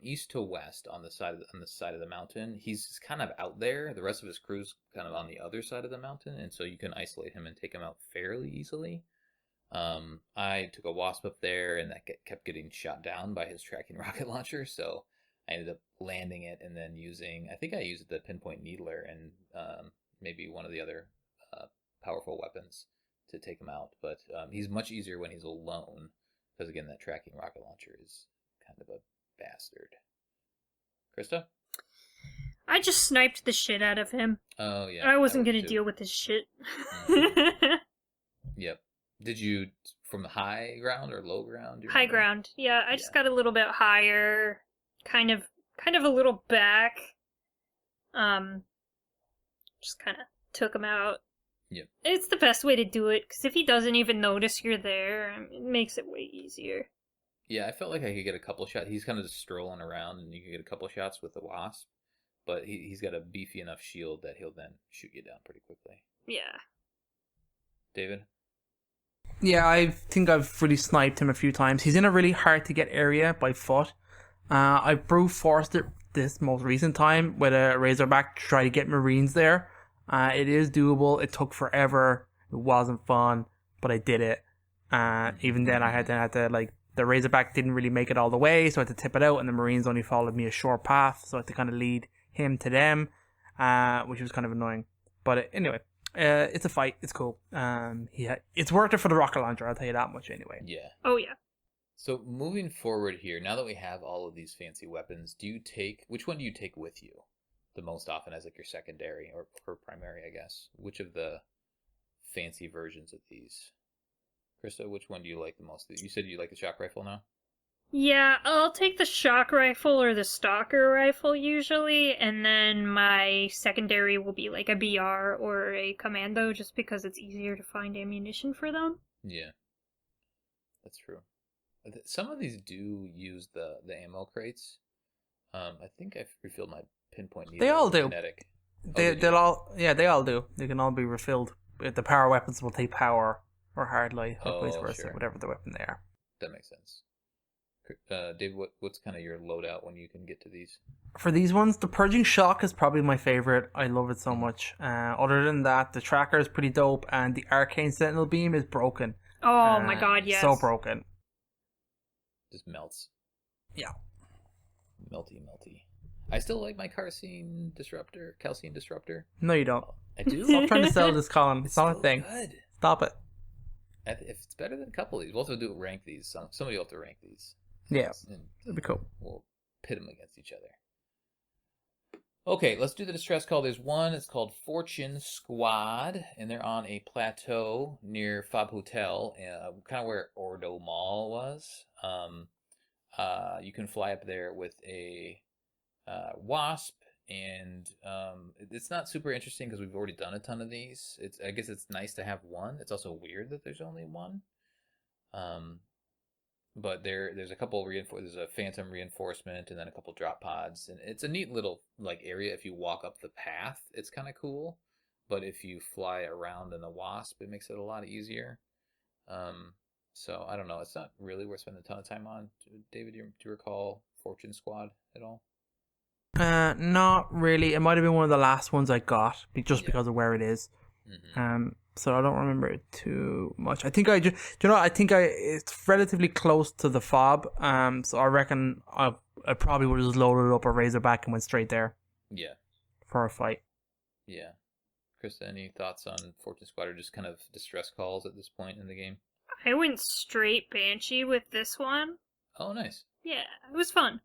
east to west on the side of the mountain. He's kind of out there. The rest of his crew's kind of on the other side of the mountain, and so you can isolate him and take him out fairly easily. I took a wasp up there, and that kept getting shot down by his tracking rocket launcher. So I ended up landing it and then I think I used the pinpoint needler and maybe one of the other powerful weapons to take him out. But he's much easier when he's alone. Because again, that tracking rocket launcher is kind of a bastard. Krista? I just sniped the shit out of him. Oh, yeah. I wasn't going to deal with his shit. Yep. Did you from high ground or low ground? High ground. Yeah, I just got a little bit higher. Kind of a little back. Just kind of took him out. Yep. It's the best way to do it, because if he doesn't even notice you're there, it makes it way easier. Yeah, I felt like I could get a couple shots. He's kind of just strolling around, and you can get a couple shots with the wasp. But he's got a beefy enough shield that he'll then shoot you down pretty quickly. Yeah. David? Yeah, I think I've really sniped him a few times. He's in a really hard to get area by foot. I brute forced it this most recent time with a Razorback to try to get Marines there. It is doable. It took forever. It wasn't fun, but I did it. Even then, I had to like the Razorback didn't really make it all the way, so I had to tip it out, and the Marines only followed me a short path, so I had to kind of lead him to them, which was kind of annoying. But anyway. It's a fight. It's cool. It's worth it for the rocket launcher. I'll tell you that much anyway. Yeah. Oh yeah. So moving forward here, now that we have all of these fancy weapons, which one do you take with you the most often as like your secondary or primary, I guess? Which of the fancy versions of these? Krista, which one do you like the most? You said you like the shock rifle now? Yeah, I'll take the shock rifle or the stalker rifle usually, and then my secondary will be like a BR or a commando just because it's easier to find ammunition for them. Yeah. That's true. Some of these do use the ammo crates. I think I've refilled my pinpoint needle. They all do. Kinetic. They all do. They can all be refilled. The power weapons will take power or hard light or vice versa, sure. whatever the weapon they are. That makes sense. Dave, what's kind of your loadout when you can get to these? For these ones, the Purging Shock is probably my favorite. I love it so much. Other than that, the Tracker is pretty dope, and the Arcane Sentinel Beam is broken. Oh my god, yes. So broken. Just melts. Yeah. Melty. I still like my Calcine Disruptor. No, you don't. I do. Stop trying to sell this, Colin. It's not so a thing. Good. Stop it. If it's better than a couple of these, we'll have to rank these. Somebody will have to rank these. Yeah, And that'd be cool. we'll pit them against each other. Okay, let's do the distress call. There's one. It's called Fortune Squad, and they're on a plateau near Fob Hotel, kind of where Ordo Mall was. You can fly up there with a Wasp, and it's not super interesting because we've already done a ton of these. I guess it's nice to have one. It's also weird that there's only one. But there's a couple there's a phantom reinforcement and then a couple drop pods, and it's a neat little like area. If you walk up the path, it's kind of cool, but if you fly around in the Wasp, it makes it a lot easier. So I don't know, it's not really worth spending a ton of time on. David, do you recall Fortune Squad at all? Not really. It might have been one of the last ones I got, because of where it is. Mm-hmm. So I don't remember it too much. I think it's relatively close to the fob. So I reckon I probably would have just loaded up a Razorback and went straight there. Yeah. For a fight. Yeah. Krista, any thoughts on Fortune Squad or just kind of distress calls at this point in the game? I went straight Banshee with this one. Oh, nice. Yeah, it was fun.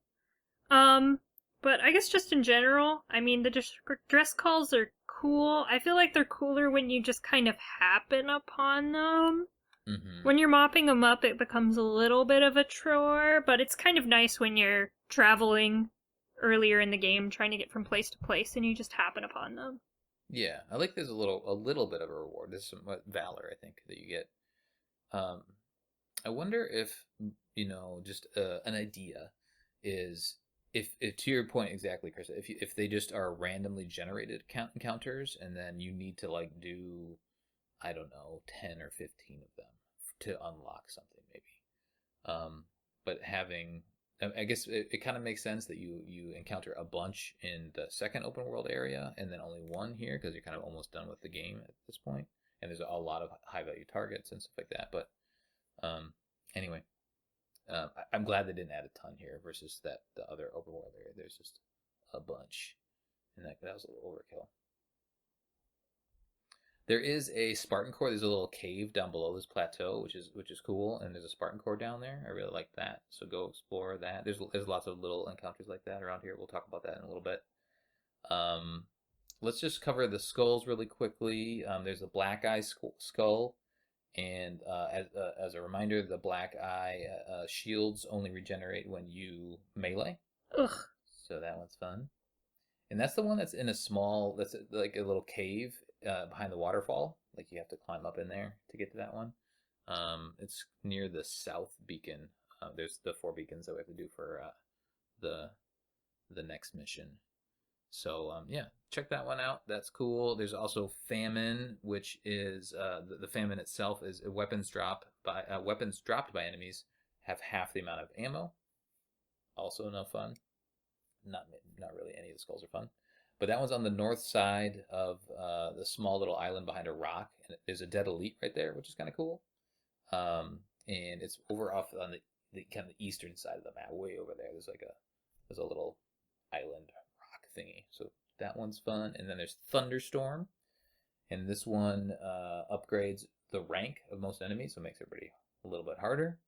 But I guess just in general, I mean, the distress calls are cool. I feel like they're cooler when you just kind of happen upon them. Mm-hmm. When you're mopping them up, it becomes a little bit of a chore, but it's kind of nice when you're traveling earlier in the game, trying to get from place to place, and you just happen upon them. Yeah, I like there's a little bit of a reward. There's some valor, I think, that you get. I wonder if, just an idea is if to your point exactly, Chris, if they just are randomly generated encounters and then you need to like do, I don't know, 10 or 15 of them to unlock something maybe. But having, I guess it kind of makes sense that you encounter a bunch in the second open world area and then only one here because you're kind of almost done with the game at this point. And there's a lot of high value targets and stuff like that. But anyway, I'm glad they didn't add a ton here versus the other open world area. There's just a bunch, and that was a little overkill. There is a Spartan core. There's a little cave down below this plateau, which is cool, and there's a Spartan core down there. I really like that. So go explore that. There's lots of little encounters like that around here. We'll talk about that in a little bit. Let's just cover the skulls really quickly. There's a black eye skull, and as a reminder, the black eye shields only regenerate when you melee. Ugh. So that one's fun. And that's the one that's in that's like a little cave behind the waterfall. Like you have to climb up in there to get to that one. It's near the south beacon there's the 4 beacons that we have to do for the next mission. So yeah, check that one out. That's cool. There's also Famine, which is the Famine itself is weapons dropped by enemies have half the amount of ammo. Also no fun. Not really any of the skulls are fun. But that one's on the north side of the small little island behind a rock, and there's a dead elite right there, which is kind of cool. And it's over off on the kind of the eastern side of the map, way over there. There's a little island rock thingy. So that one's fun. And then there's Thunderstorm, and this one upgrades the rank of most enemies, so it makes everybody a little bit harder.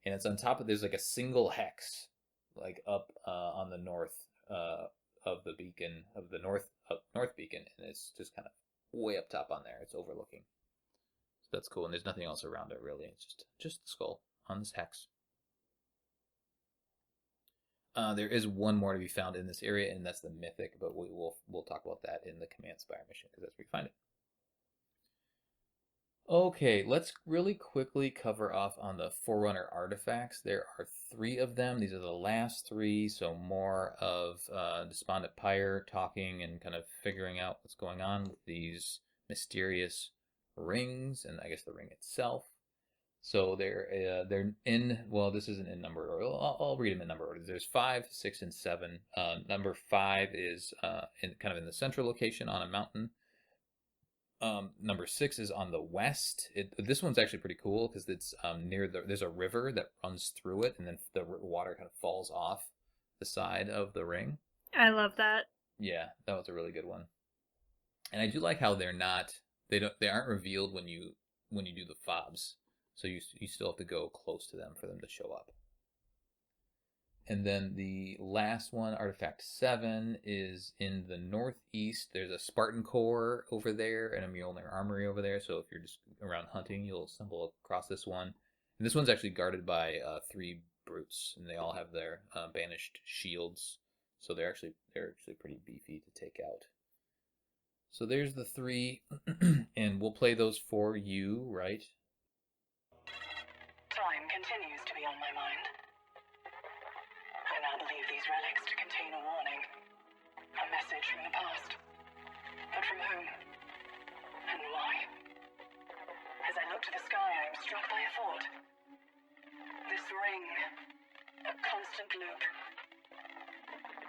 And it's on top of there's like a single hex, like up on the north of the beacon of the north beacon, and it's just kind of way up top on there. It's overlooking. So that's cool, and there's nothing else around it really. It's just the skull on this hex. There is one more to be found in this area, and that's the Mythic, but we'll talk about that in the Command Spire mission because that's where you find it. Okay, let's really quickly cover off on the Forerunner artifacts. There are 3 of them. These are the last 3, so more of Despondent Pyre talking and kind of figuring out what's going on with these mysterious rings, and I guess the ring itself. So they're in, well, this isn't in number order. I'll read them in number order. There's 5, 6, and 7. Number 5 is kind of in the central location on a mountain. Number 6 is on the west. This one's actually pretty cool because it's there's a river that runs through it, and then the water kind of falls off the side of the ring. I love that. Yeah, that was a really good one. And I do like how they aren't revealed when you do the fobs, so you still have to go close to them for them to show up. And then the last one, Artifact 7, is in the northeast. There's a Spartan Core over there and a Mjolnir Armory over there. So if you're just around hunting, you'll stumble across this one. And this one's actually guarded by 3 brutes, and they all have their banished shields. So they're actually pretty beefy to take out. So there's the 3, and we'll play those for you, right? Time continues to be on my mind. I now believe these relics to contain a warning. A message from the past. But from whom? And why? As I look to the sky, I am struck by a thought. This ring. A constant loop.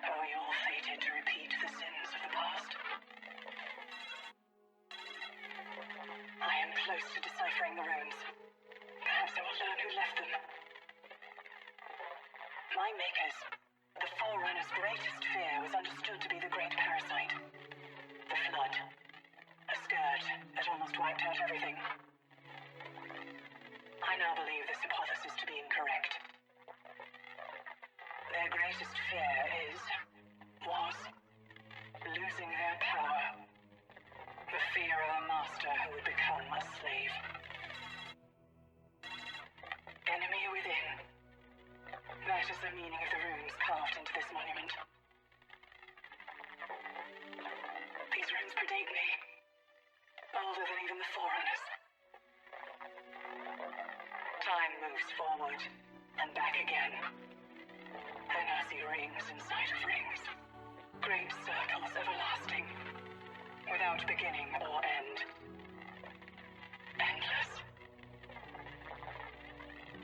Are we all fated to repeat the sins of the past? I am close to deciphering the runes. Perhaps I will learn who left them. My makers, the Forerunner's greatest fear was understood to be the great parasite. The Flood. A scourge that almost wiped out everything. I now believe this hypothesis to be incorrect. Their greatest fear was losing their power. The fear of a master who would become a slave. Enemy within. That is the meaning of the runes carved into this monument. These runes predate me. Older than even the Forerunners. Time moves forward and back again. I now see rings inside of rings. Great circles everlasting. Without beginning or end. Endless.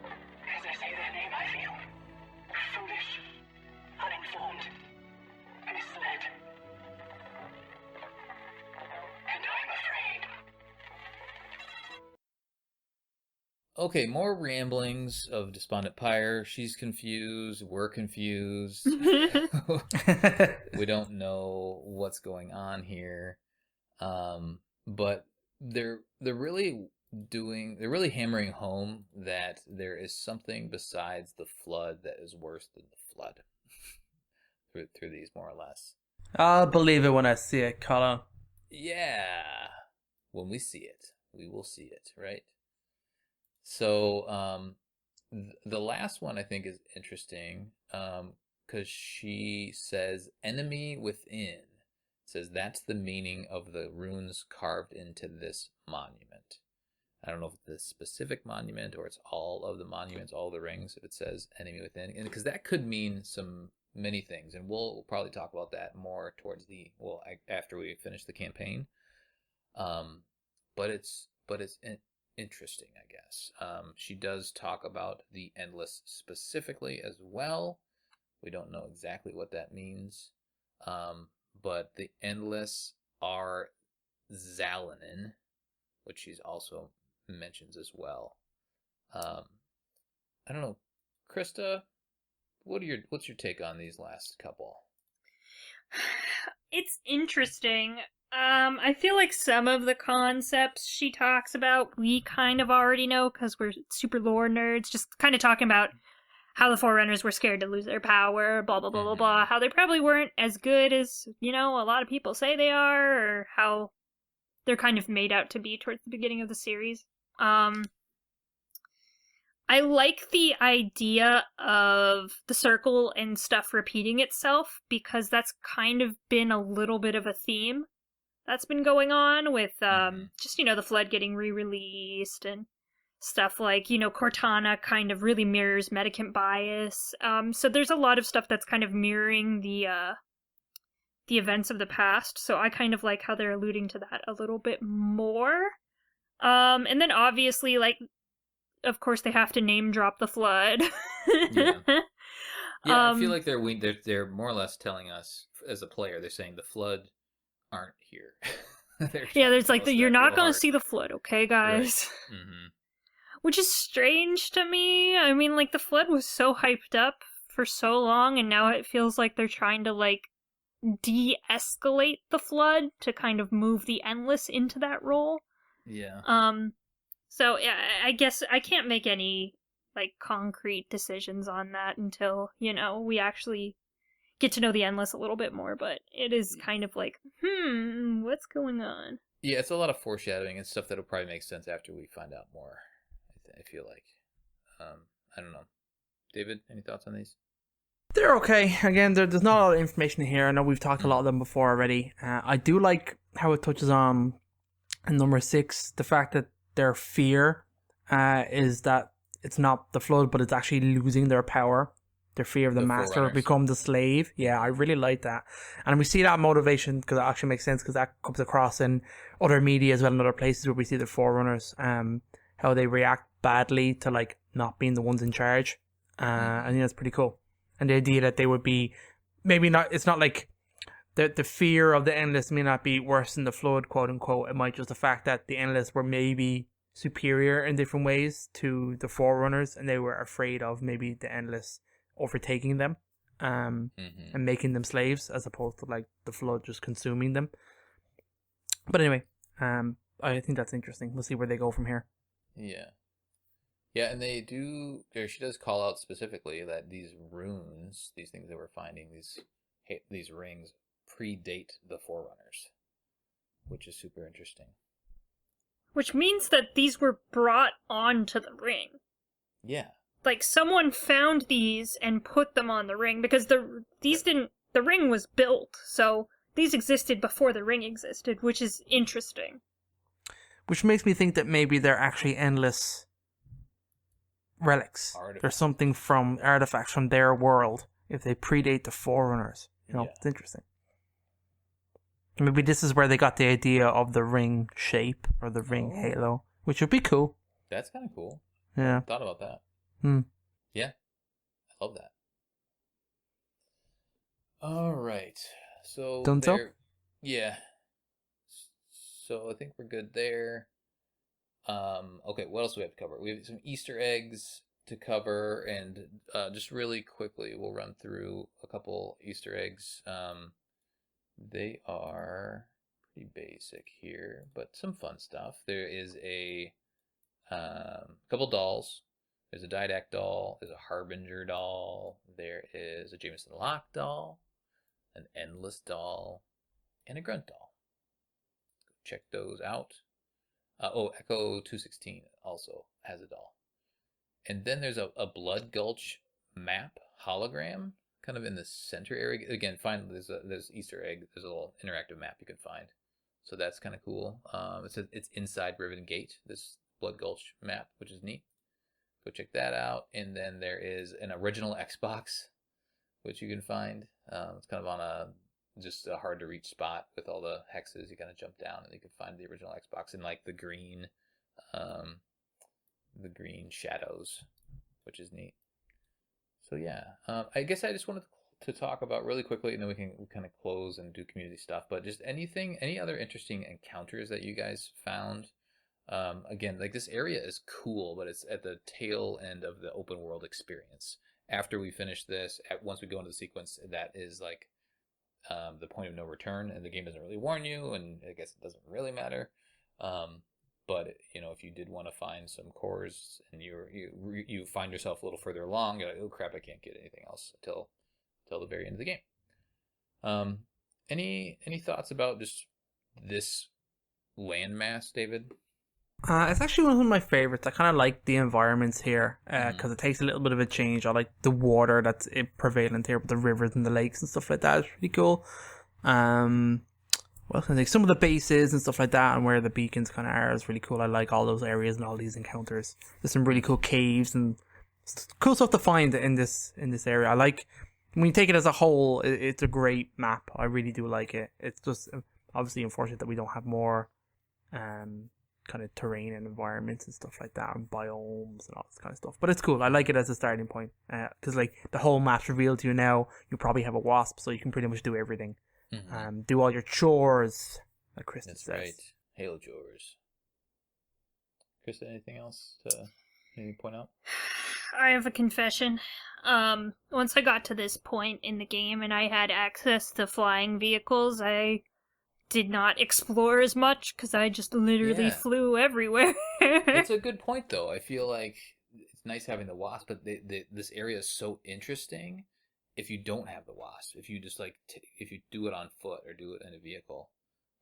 As I say their name, I feel foolish, uninformed, misled. And I'm afraid. Okay, more ramblings of Despondent Pyre. She's confused. We're confused. We don't know what's going on here. But they're really hammering home that there is something besides the flood that is worse than the flood through these, more or less. I'll believe it when I see it, Colin. Yeah, when we see it, we will see it, right? So the last one I think is interesting because she says enemy within. Says that's the meaning of the runes carved into this monument. I don't know if it's the specific monument or it's all of the monuments, all the rings, if it says enemy within. And because that could mean many things, and we'll probably talk about that more towards after we finish the campaign. But it's interesting, I guess. She does talk about the Endless specifically as well. We don't know exactly what that means. But the Endless are Zalanin, which she's also mentions as well. I don't know, Krista, what's your take on these last couple? It's interesting. I feel like some of the concepts she talks about we kind of already know because we're super lore nerds. Just kind of talking about how the Forerunners were scared to lose their power, blah blah blah blah blah. How they probably weren't as good as a lot of people say they are, or how they're kind of made out to be towards the beginning of the series. I like the idea of the circle and stuff repeating itself because that's kind of been a little bit of a theme that's been going on with just the flood getting re-released and stuff like Cortana kind of really mirrors Medicant bias. So there's a lot of stuff that's kind of mirroring the events of the past. So I kind of like how they're alluding to that a little bit more. And then obviously, like, of course, they have to name drop the flood. Yeah, I feel like they're more or less telling us as a player. They're saying the flood aren't here. There's like you're not going to see the flood, okay, guys? Right. Mm-hmm. Which is strange to me. I mean, like, the flood was so hyped up for so long, and now it feels like they're trying to, like, de-escalate the flood to kind of move the Endless into that role. Yeah. So, yeah, I guess I can't make any, like, concrete decisions on that until, we actually get to know the Endless a little bit more, but it is kind of like, what's going on? Yeah, it's a lot of foreshadowing and stuff that'll probably make sense after we find out more, I feel like. I don't know. David, any thoughts on these? They're okay. Again, there's not a lot of information here. I know we've talked a lot of them before already. I do like how it touches on in number 6, the fact that their fear is that it's not the flood, but it's actually losing their power. Their fear of the master become the slave. Yeah, I really like that. And we see that motivation because it actually makes sense because that comes across in other media as well, in other places where we see the Forerunners, how they react badly to like not being the ones in charge. I think that's pretty cool. And the idea that they would be maybe not, it's not like the fear of the Endless may not be worse than the flood, quote unquote. It might just the fact that the Endless were maybe superior in different ways to the Forerunners, and they were afraid of maybe the Endless overtaking them and making them slaves, as opposed to like the flood just consuming them. But anyway, I think that's interesting. We'll see where they go from here. Yeah, and she does call out specifically that these runes, these things that we're finding, these rings predate the Forerunners, which is super interesting. Which means that these were brought onto the ring. Yeah. Like, someone found these and put them on the ring, because the ring was built, so these existed before the ring existed, which is interesting. Which makes me think that maybe they're actually Endless relics. There's something from artifacts from their world, if they predate the Forerunners. It's interesting. Maybe this is where they got the idea of the ring shape, or the ring halo, which would be cool. That's kind of cool. Yeah. I thought about that. Yeah, I love that. All right, so done so? Yeah. So I think we're good there. Okay, what else do we have to cover? We have some Easter eggs to cover, and just really quickly, we'll run through a couple Easter eggs. They are pretty basic here, but some fun stuff. There is a couple dolls. There's a Didact doll, there's a Harbinger doll, there is a Jameson Locke doll, an Endless doll, and a Grunt doll. Check those out. Echo 216 also has a doll. And then there's a Blood Gulch map hologram, kind of in the center area. Again, there's Easter egg, there's a little interactive map you can find. So that's kind of cool. It's inside Riven Gate, this Blood Gulch map, which is neat. Go check that out. And then there is an original Xbox, which you can find. It's kind of on just a hard to reach spot with all the hexes. You kind of jump down and you can find the original Xbox in like the green shadows, which is neat. So yeah, I guess I just wanted to talk about really quickly, and then we can kind of close and do community stuff. But just any other interesting encounters that you guys found? Again, like this area is cool, but it's at the tail end of the open world experience. After we finish this, once we go into the sequence, that is like the point of no return, and the game doesn't really warn you, and I guess it doesn't really matter. But if you did want to find some cores and you find yourself a little further along, you're like, oh crap, I can't get anything else until the very end of the game. Any thoughts about just this landmass, David? It's actually one of my favorites. I kind of like the environments here because it takes a little bit of a change. I like the water that's prevalent here, with the rivers and the lakes and stuff like that. It's pretty cool. What else can I say? Some of the bases and stuff like that, and where the beacons kind of are, is really cool. I like all those areas and all these encounters. There's some really cool caves and cool stuff to find in this area. I like when you take it as a whole. It's a great map. I really do like it. It's just obviously unfortunate that we don't have more kind of terrain and environments and stuff like that, and biomes and all this kind of stuff. But it's cool. I like it as a starting point because like the whole map's revealed to you now. You probably have a wasp, so you can pretty much do everything. Do all your chores, like Krista That's says. right. Halo chores. Krista, anything else to maybe point out? I have a confession. Once I got to this point in the game and I had access to flying vehicles, I did not explore as much because I just literally flew everywhere. It's a good point, though. I feel like it's nice having the wasp, but this area is so interesting. If you don't have the wasp, if you just if you do it on foot or do it in a vehicle,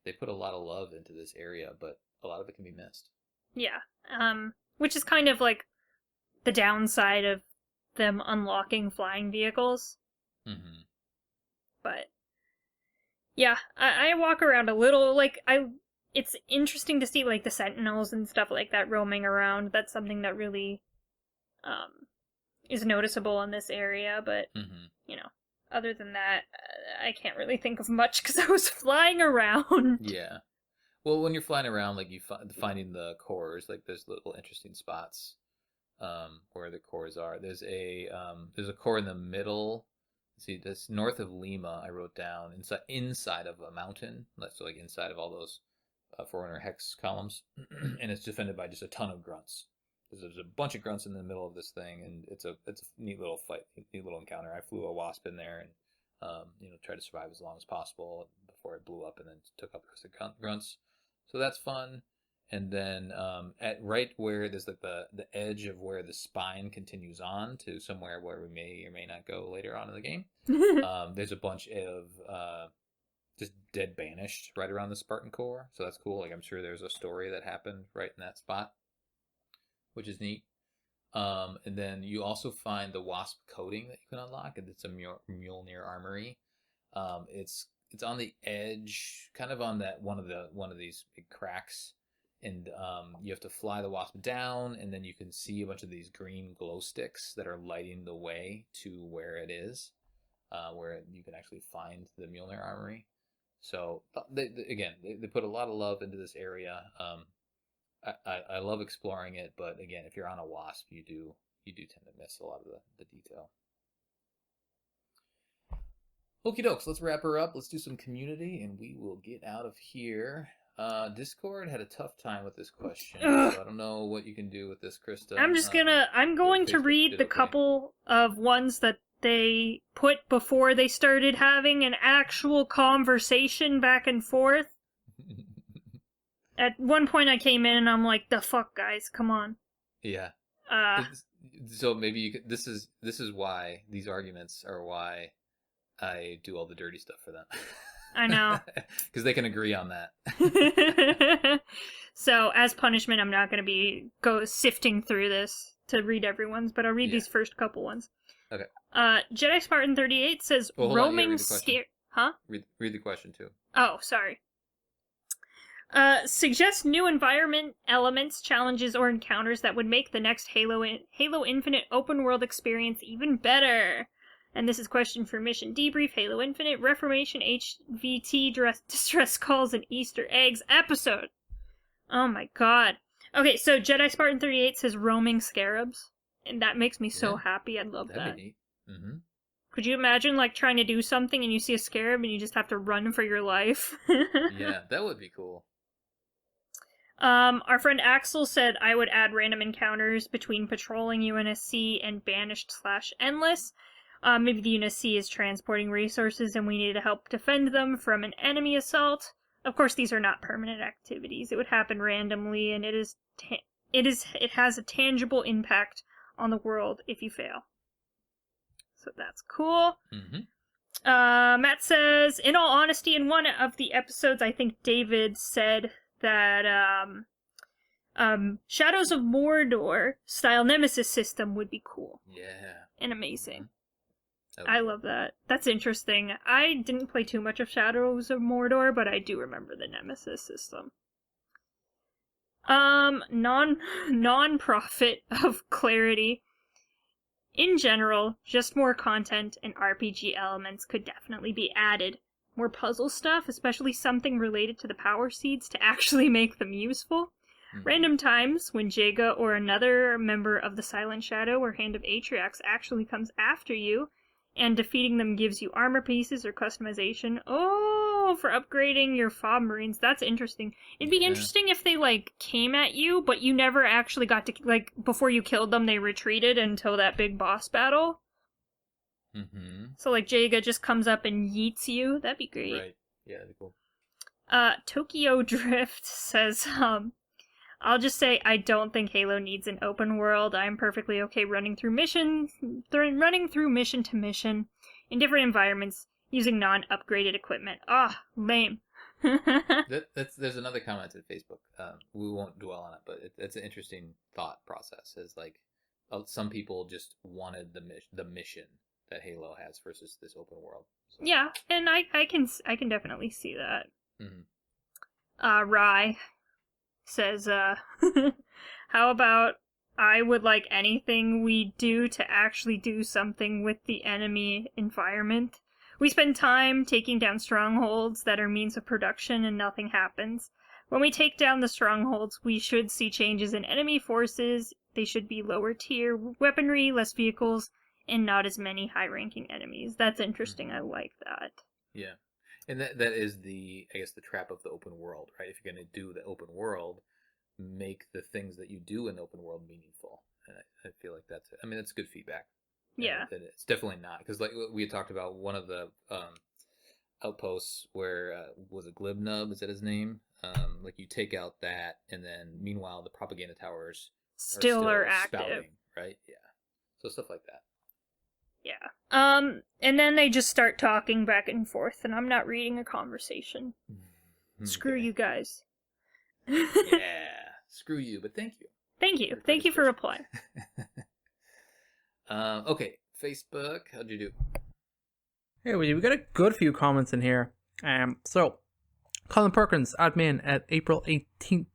they put a lot of love into this area, but a lot of it can be missed. Yeah. Which is kind of like the downside of them unlocking flying vehicles. Mm-hmm. But yeah, I walk around a little. It's interesting to see like the sentinels and stuff like that roaming around. That's something that really is noticeable in this area. But other than that, I can't really think of much because I was flying around. Yeah. Well, when you're flying around, like finding the cores, like there's little interesting spots where the cores are. There's a core in the middle. See, that's north of Lima. I wrote down inside of a mountain. So like inside of all those Forerunner hex columns, and it's defended by just a ton of grunts. There's a bunch of grunts in the middle of this thing, and it's a neat little fight, neat little encounter. I flew a wasp in there and tried to survive as long as possible before it blew up, and then took up the grunts. So that's fun. And then at right where there's like the edge of where the spine continues on to somewhere where we may or may not go later on in the game, there's a bunch of just dead banished right around the Spartan core. So that's cool. Like I'm sure there's a story that happened right in that spot, which is neat. And then you also find the wasp coating that you can unlock, and it's a Mjolnir armory. It's on the edge, kind of on that one of these big cracks. And you have to fly the wasp down, and then you can see a bunch of these green glow sticks that are lighting the way to where it is, where you can actually find the Mjolnir armory. So they put a lot of love into this area. I love exploring it, but again, if you're on a wasp, you do tend to miss a lot of the detail. Okie dokes, let's wrap her up. Let's do some community, and we will get out of here. Discord had a tough time with this question, so I don't know what you can do with this, Krista. I'm going to read the couple of ones that they put before they started having an actual conversation back and forth. At one point I came in and I'm like, the fuck, guys, come on. Yeah. So maybe you could, this is why these arguments are why I do all the dirty stuff for them. I know. Because they can agree on that. So, as punishment, I'm not going to go sifting through this to read everyone's, but I'll read these first couple ones. Okay. Jedi Spartan 38 says, roaming scare... Huh? Read the question, too. Oh, sorry. Suggest new environment, elements, challenges, or encounters that would make the next Halo Infinite open world experience even better. And this is question for Mission Debrief, Halo Infinite, Reformation, HVT, Distress Calls, and Easter Eggs episode. Oh my god. Okay, so Jedi Spartan 38 says roaming scarabs. And that makes me so happy. I love that. That'd be neat. Mm-hmm. Could you imagine, like, trying to do something and you see a scarab and you just have to run for your life? Yeah, that would be cool. Our friend Axel said I would add random encounters between patrolling UNSC and Banished/Endless. Maybe the UNSC is transporting resources and we need to help defend them from an enemy assault. Of course, these are not permanent activities. It would happen randomly, and it has a tangible impact on the world if you fail. So that's cool. Mm-hmm. Matt says, in all honesty, in one of the episodes, I think David said that Shadows of Mordor style Nemesis system would be cool. Yeah. And amazing. Mm-hmm. I love that. That's interesting. I didn't play too much of Shadows of Mordor, but I do remember the Nemesis system. Non-profit of clarity. In general, just more content and RPG elements could definitely be added. More puzzle stuff, especially something related to the power seeds to actually make them useful. Mm-hmm. Random times when Jaga or another member of the Silent Shadow or Hand of Atriox actually comes after you, and defeating them gives you armor pieces or customization. Oh, for upgrading your Fob Marines. That's interesting. It'd be interesting if they, like, came at you, but you never actually got to, like, before you killed them, they retreated until that big boss battle. Mm-hmm. So, like, Jaga just comes up and yeets you. That'd be great. Right. Yeah, that'd be cool. Tokyo Drift says, I'll just say I don't think Halo needs an open world. I'm perfectly okay running through mission to mission in different environments using non-upgraded equipment. Lame. There's another comment in Facebook. We won't dwell on it, but it's an interesting thought process. Is like some people just wanted the mission that Halo has versus this open world. So. Yeah, and I can definitely see that. Mm-hmm. Rye says, how about I would like anything we do to actually do something with the enemy environment. We spend time taking down strongholds that are means of production and nothing happens. When we take down the strongholds, we should see changes in enemy forces. They should be lower tier weaponry, less vehicles, and not as many high-ranking enemies. That's interesting. I like that. Yeah. And that is the trap of the open world, right? If you're going to do the open world, make the things that you do in the open world meaningful. And I feel like that's good feedback. Yeah. And it's definitely not. Because like we had talked about one of the outposts where, was it Glibnub? Is that his name? Like you take out that, and then meanwhile the propaganda towers still are active. Spouting, right? Yeah. So stuff like that. Yeah. And then they just start talking back and forth, and I'm not reading a conversation. Okay. Screw you guys. Yeah. Screw you, but thank you. Thank you. Thank you for replying. Okay. Facebook, how'd you do? Hey, we got a good few comments in here. So, Colin Perkins, admin at April 18th,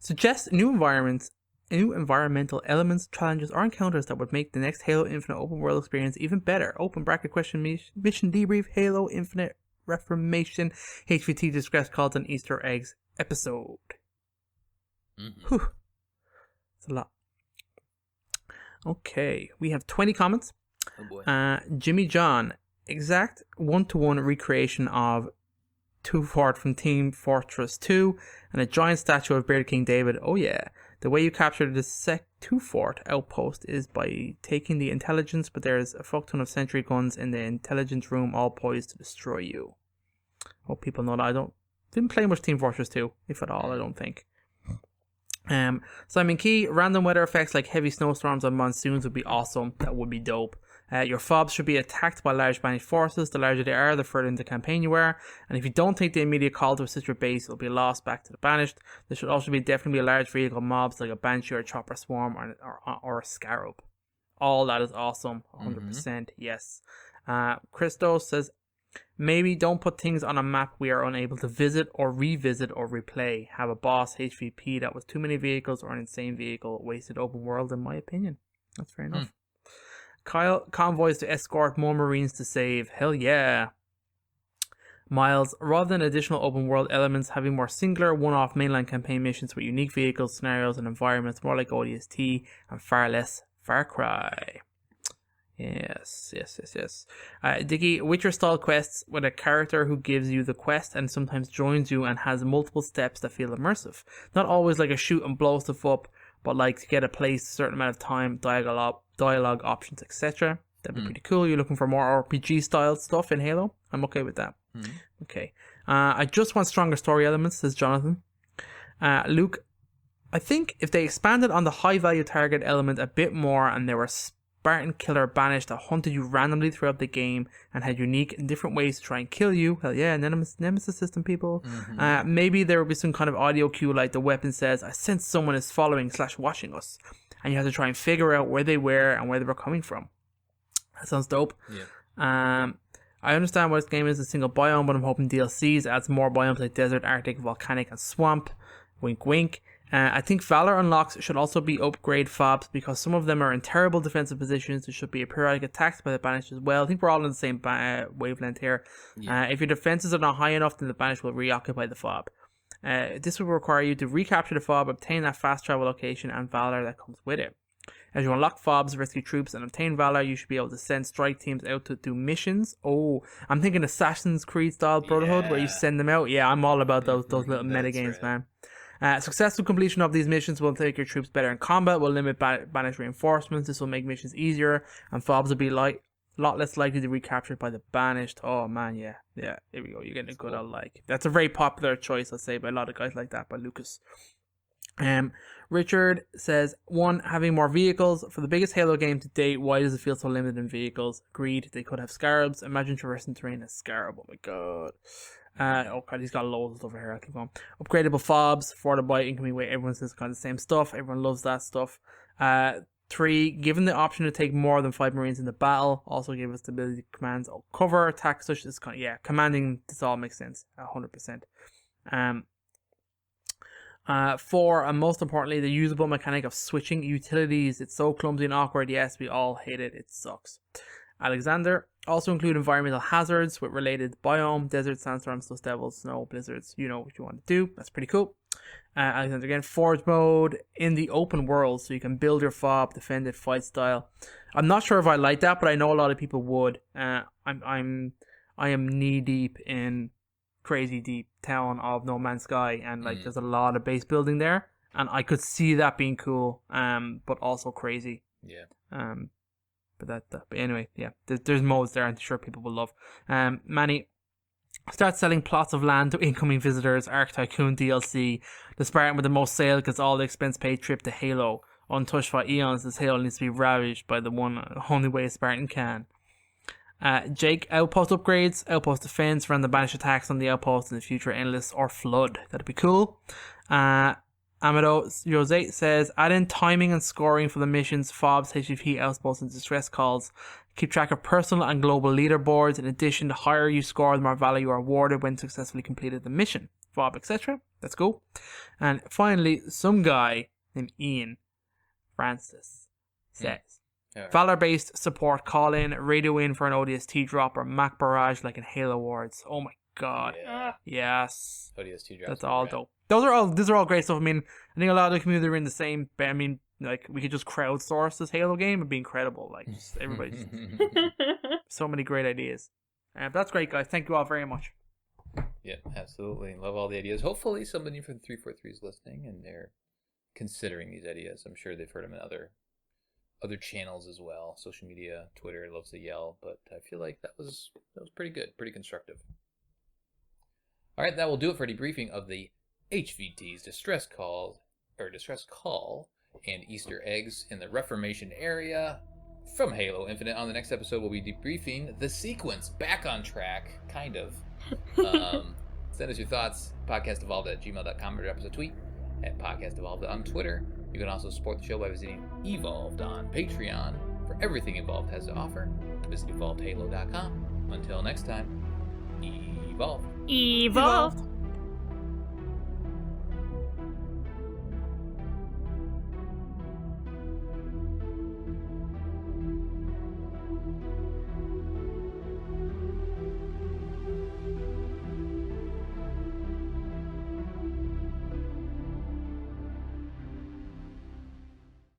suggests new environmental elements, challenges, or encounters that would make the next Halo Infinite open world experience even better. Open bracket question, mission debrief, Halo Infinite, Reformation, HVT, Distress Calls, and Easter Eggs episode. Mm-hmm. Whew. That's a lot. Okay, we have 20 comments. Oh boy. Jimmy John, exact one-to-one recreation of Two Fort from Team Fortress 2 and a giant statue of Bearded King David. Oh yeah. The way you capture the Two Fort outpost is by taking the intelligence, but there's a fuck ton of sentry guns in the intelligence room all poised to destroy you. Hope people know that. Didn't play much Team Fortress 2, if at all, I don't think. Simon Key, random weather effects like heavy snowstorms and monsoons would be awesome. That would be dope. Your fobs should be attacked by large banished forces. The larger they are, the further into the campaign you are. And if you don't take the immediate call to assist your base, it'll be lost back to the banished. There should also definitely be a large vehicle mobs like a banshee or a chopper swarm or a scarab. All that is awesome. 100% yes. Christos says, Maybe don't put things on a map we are unable to visit or revisit or replay. Have a boss HVP that was too many vehicles or an insane vehicle. Wasted open world, in my opinion. That's fair enough. Kyle, convoys to escort more Marines to save. Hell yeah. Miles, rather than additional open world elements, having more singular one-off mainline campaign missions with unique vehicles, scenarios, and environments, more like ODST, and far less Far Cry. Yes. Dicky, Witcher-style quests with a character who gives you the quest and sometimes joins you and has multiple steps that feel immersive. Not always like a shoot and blow stuff up, but like to get a place a certain amount of time, dialogue options, etc. That'd be pretty cool. You're looking for more RPG-style stuff in Halo? I'm okay with that. Okay. I just want stronger story elements, says Jonathan. Luke, I think if they expanded on the high-value target element a bit more and there were Spartan killer banished that hunted you randomly throughout the game and had unique and different ways to try and kill you. Hell yeah, Nemesis system, people. Maybe there would be some kind of audio cue like the weapon says, I sense someone is following / watching us. And you have to try and figure out where they were and where they were coming from. That sounds dope. Yeah. I understand why this game is a single biome, but I'm hoping DLCs adds more biomes like desert, arctic, volcanic, and swamp. Wink wink. I think Valor unlocks should also be upgrade fobs because some of them are in terrible defensive positions. There should be a periodic attacks by the banished as well. I think we're all on the same wavelength here. Yeah. If your defenses are not high enough, then the banished will reoccupy the fob. This will require you to recapture the fob, obtain that fast travel location and Valor that comes with it. As you unlock fobs, rescue troops, and obtain Valor, you should be able to send strike teams out to do missions. Oh, I'm thinking Assassin's Creed style Brotherhood where you send them out. Yeah, I'm all about those little meta games, man. Successful completion of these missions will take your troops better in combat, will limit banished reinforcements. This will make missions easier, and fobs will be a lot less likely to be recaptured by the banished. Oh man, yeah, here we go. You're getting a good old like. That's a very popular choice, I'd say, by a lot of guys like that, by Lucas. Richard says, 1, having more vehicles. For the biggest Halo game to date, why does it feel so limited in vehicles? Agreed, they could have Scarabs. Imagine traversing terrain as Scarab. Oh my god. Oh god, he's got loads over here. I'll keep going. Upgradable fobs, for the buy, incoming weight. Everyone says kind of the same stuff. Everyone loves that stuff. 3, given the option to take more than 5 Marines in the battle, also gave us the ability to command cover, attack, such as commanding. This all makes sense, 100%. 4, and most importantly, the usable mechanic of switching utilities. It's so clumsy and awkward. Yes, we all hate it. It sucks. Alexander, also include environmental hazards with related biome, desert, sandstorms, dust devils, snow, blizzards. You know what you want to do. That's pretty cool. Alexander again, forge mode in the open world, so you can build your fob, defend it, fight style. I'm not sure if I like that, but I know a lot of people would. I am knee deep in crazy deep town of No Man's Sky, and like there's a lot of base building there, and I could see that being cool, but also crazy. But anyway, yeah, there's modes there I'm sure people will love. Manny, start selling plots of land to incoming visitors. Arc Tycoon DLC. The Spartan with the most sale gets all the expense paid trip to Halo. Untouched by eons, this Halo needs to be ravaged by the only way a Spartan can. Jake, outpost upgrades, outpost defense, run the banished attacks on the outpost in the future, endless or flood. That'd be cool. Amado Jose says, add in timing and scoring for the missions, fobs, HVP, outposts, and distress calls. Keep track of personal and global leaderboards. In addition, the higher you score, the more value you are awarded when successfully completed the mission, fob, etc. That's cool. And finally, some guy named Ian Francis says, Valor-based support call-in, radio in for an ODST drop, or Mac barrage like in Halo Awards. Oh my god. Yeah. Yes. ODST drops. That's all dope. These are all great stuff. I mean, I think a lot of the community are in the same, but I mean, like, we could just crowdsource this Halo game. It'd be incredible. Like, just everybody. So many great ideas. That's great, guys. Thank you all very much. Yeah, absolutely. Love all the ideas. Hopefully somebody from 343 is listening and they're considering these ideas. I'm sure they've heard them in other channels as well. Social media, Twitter loves to yell, but I feel like that was pretty good, pretty constructive. All right, that will do it for debriefing of the HVTs, distress call, and Easter eggs in the Reformation area from Halo Infinite. On the next episode, we'll be debriefing the sequence, back on track, kind of. Send us your thoughts, podcastevolved@gmail.com, or drop us a tweet at podcastevolved on Twitter. You can also support the show by visiting Evolved on Patreon. For everything Evolved has to offer, visit evolvedhalo.com. Until next time. Evolve. Evolve.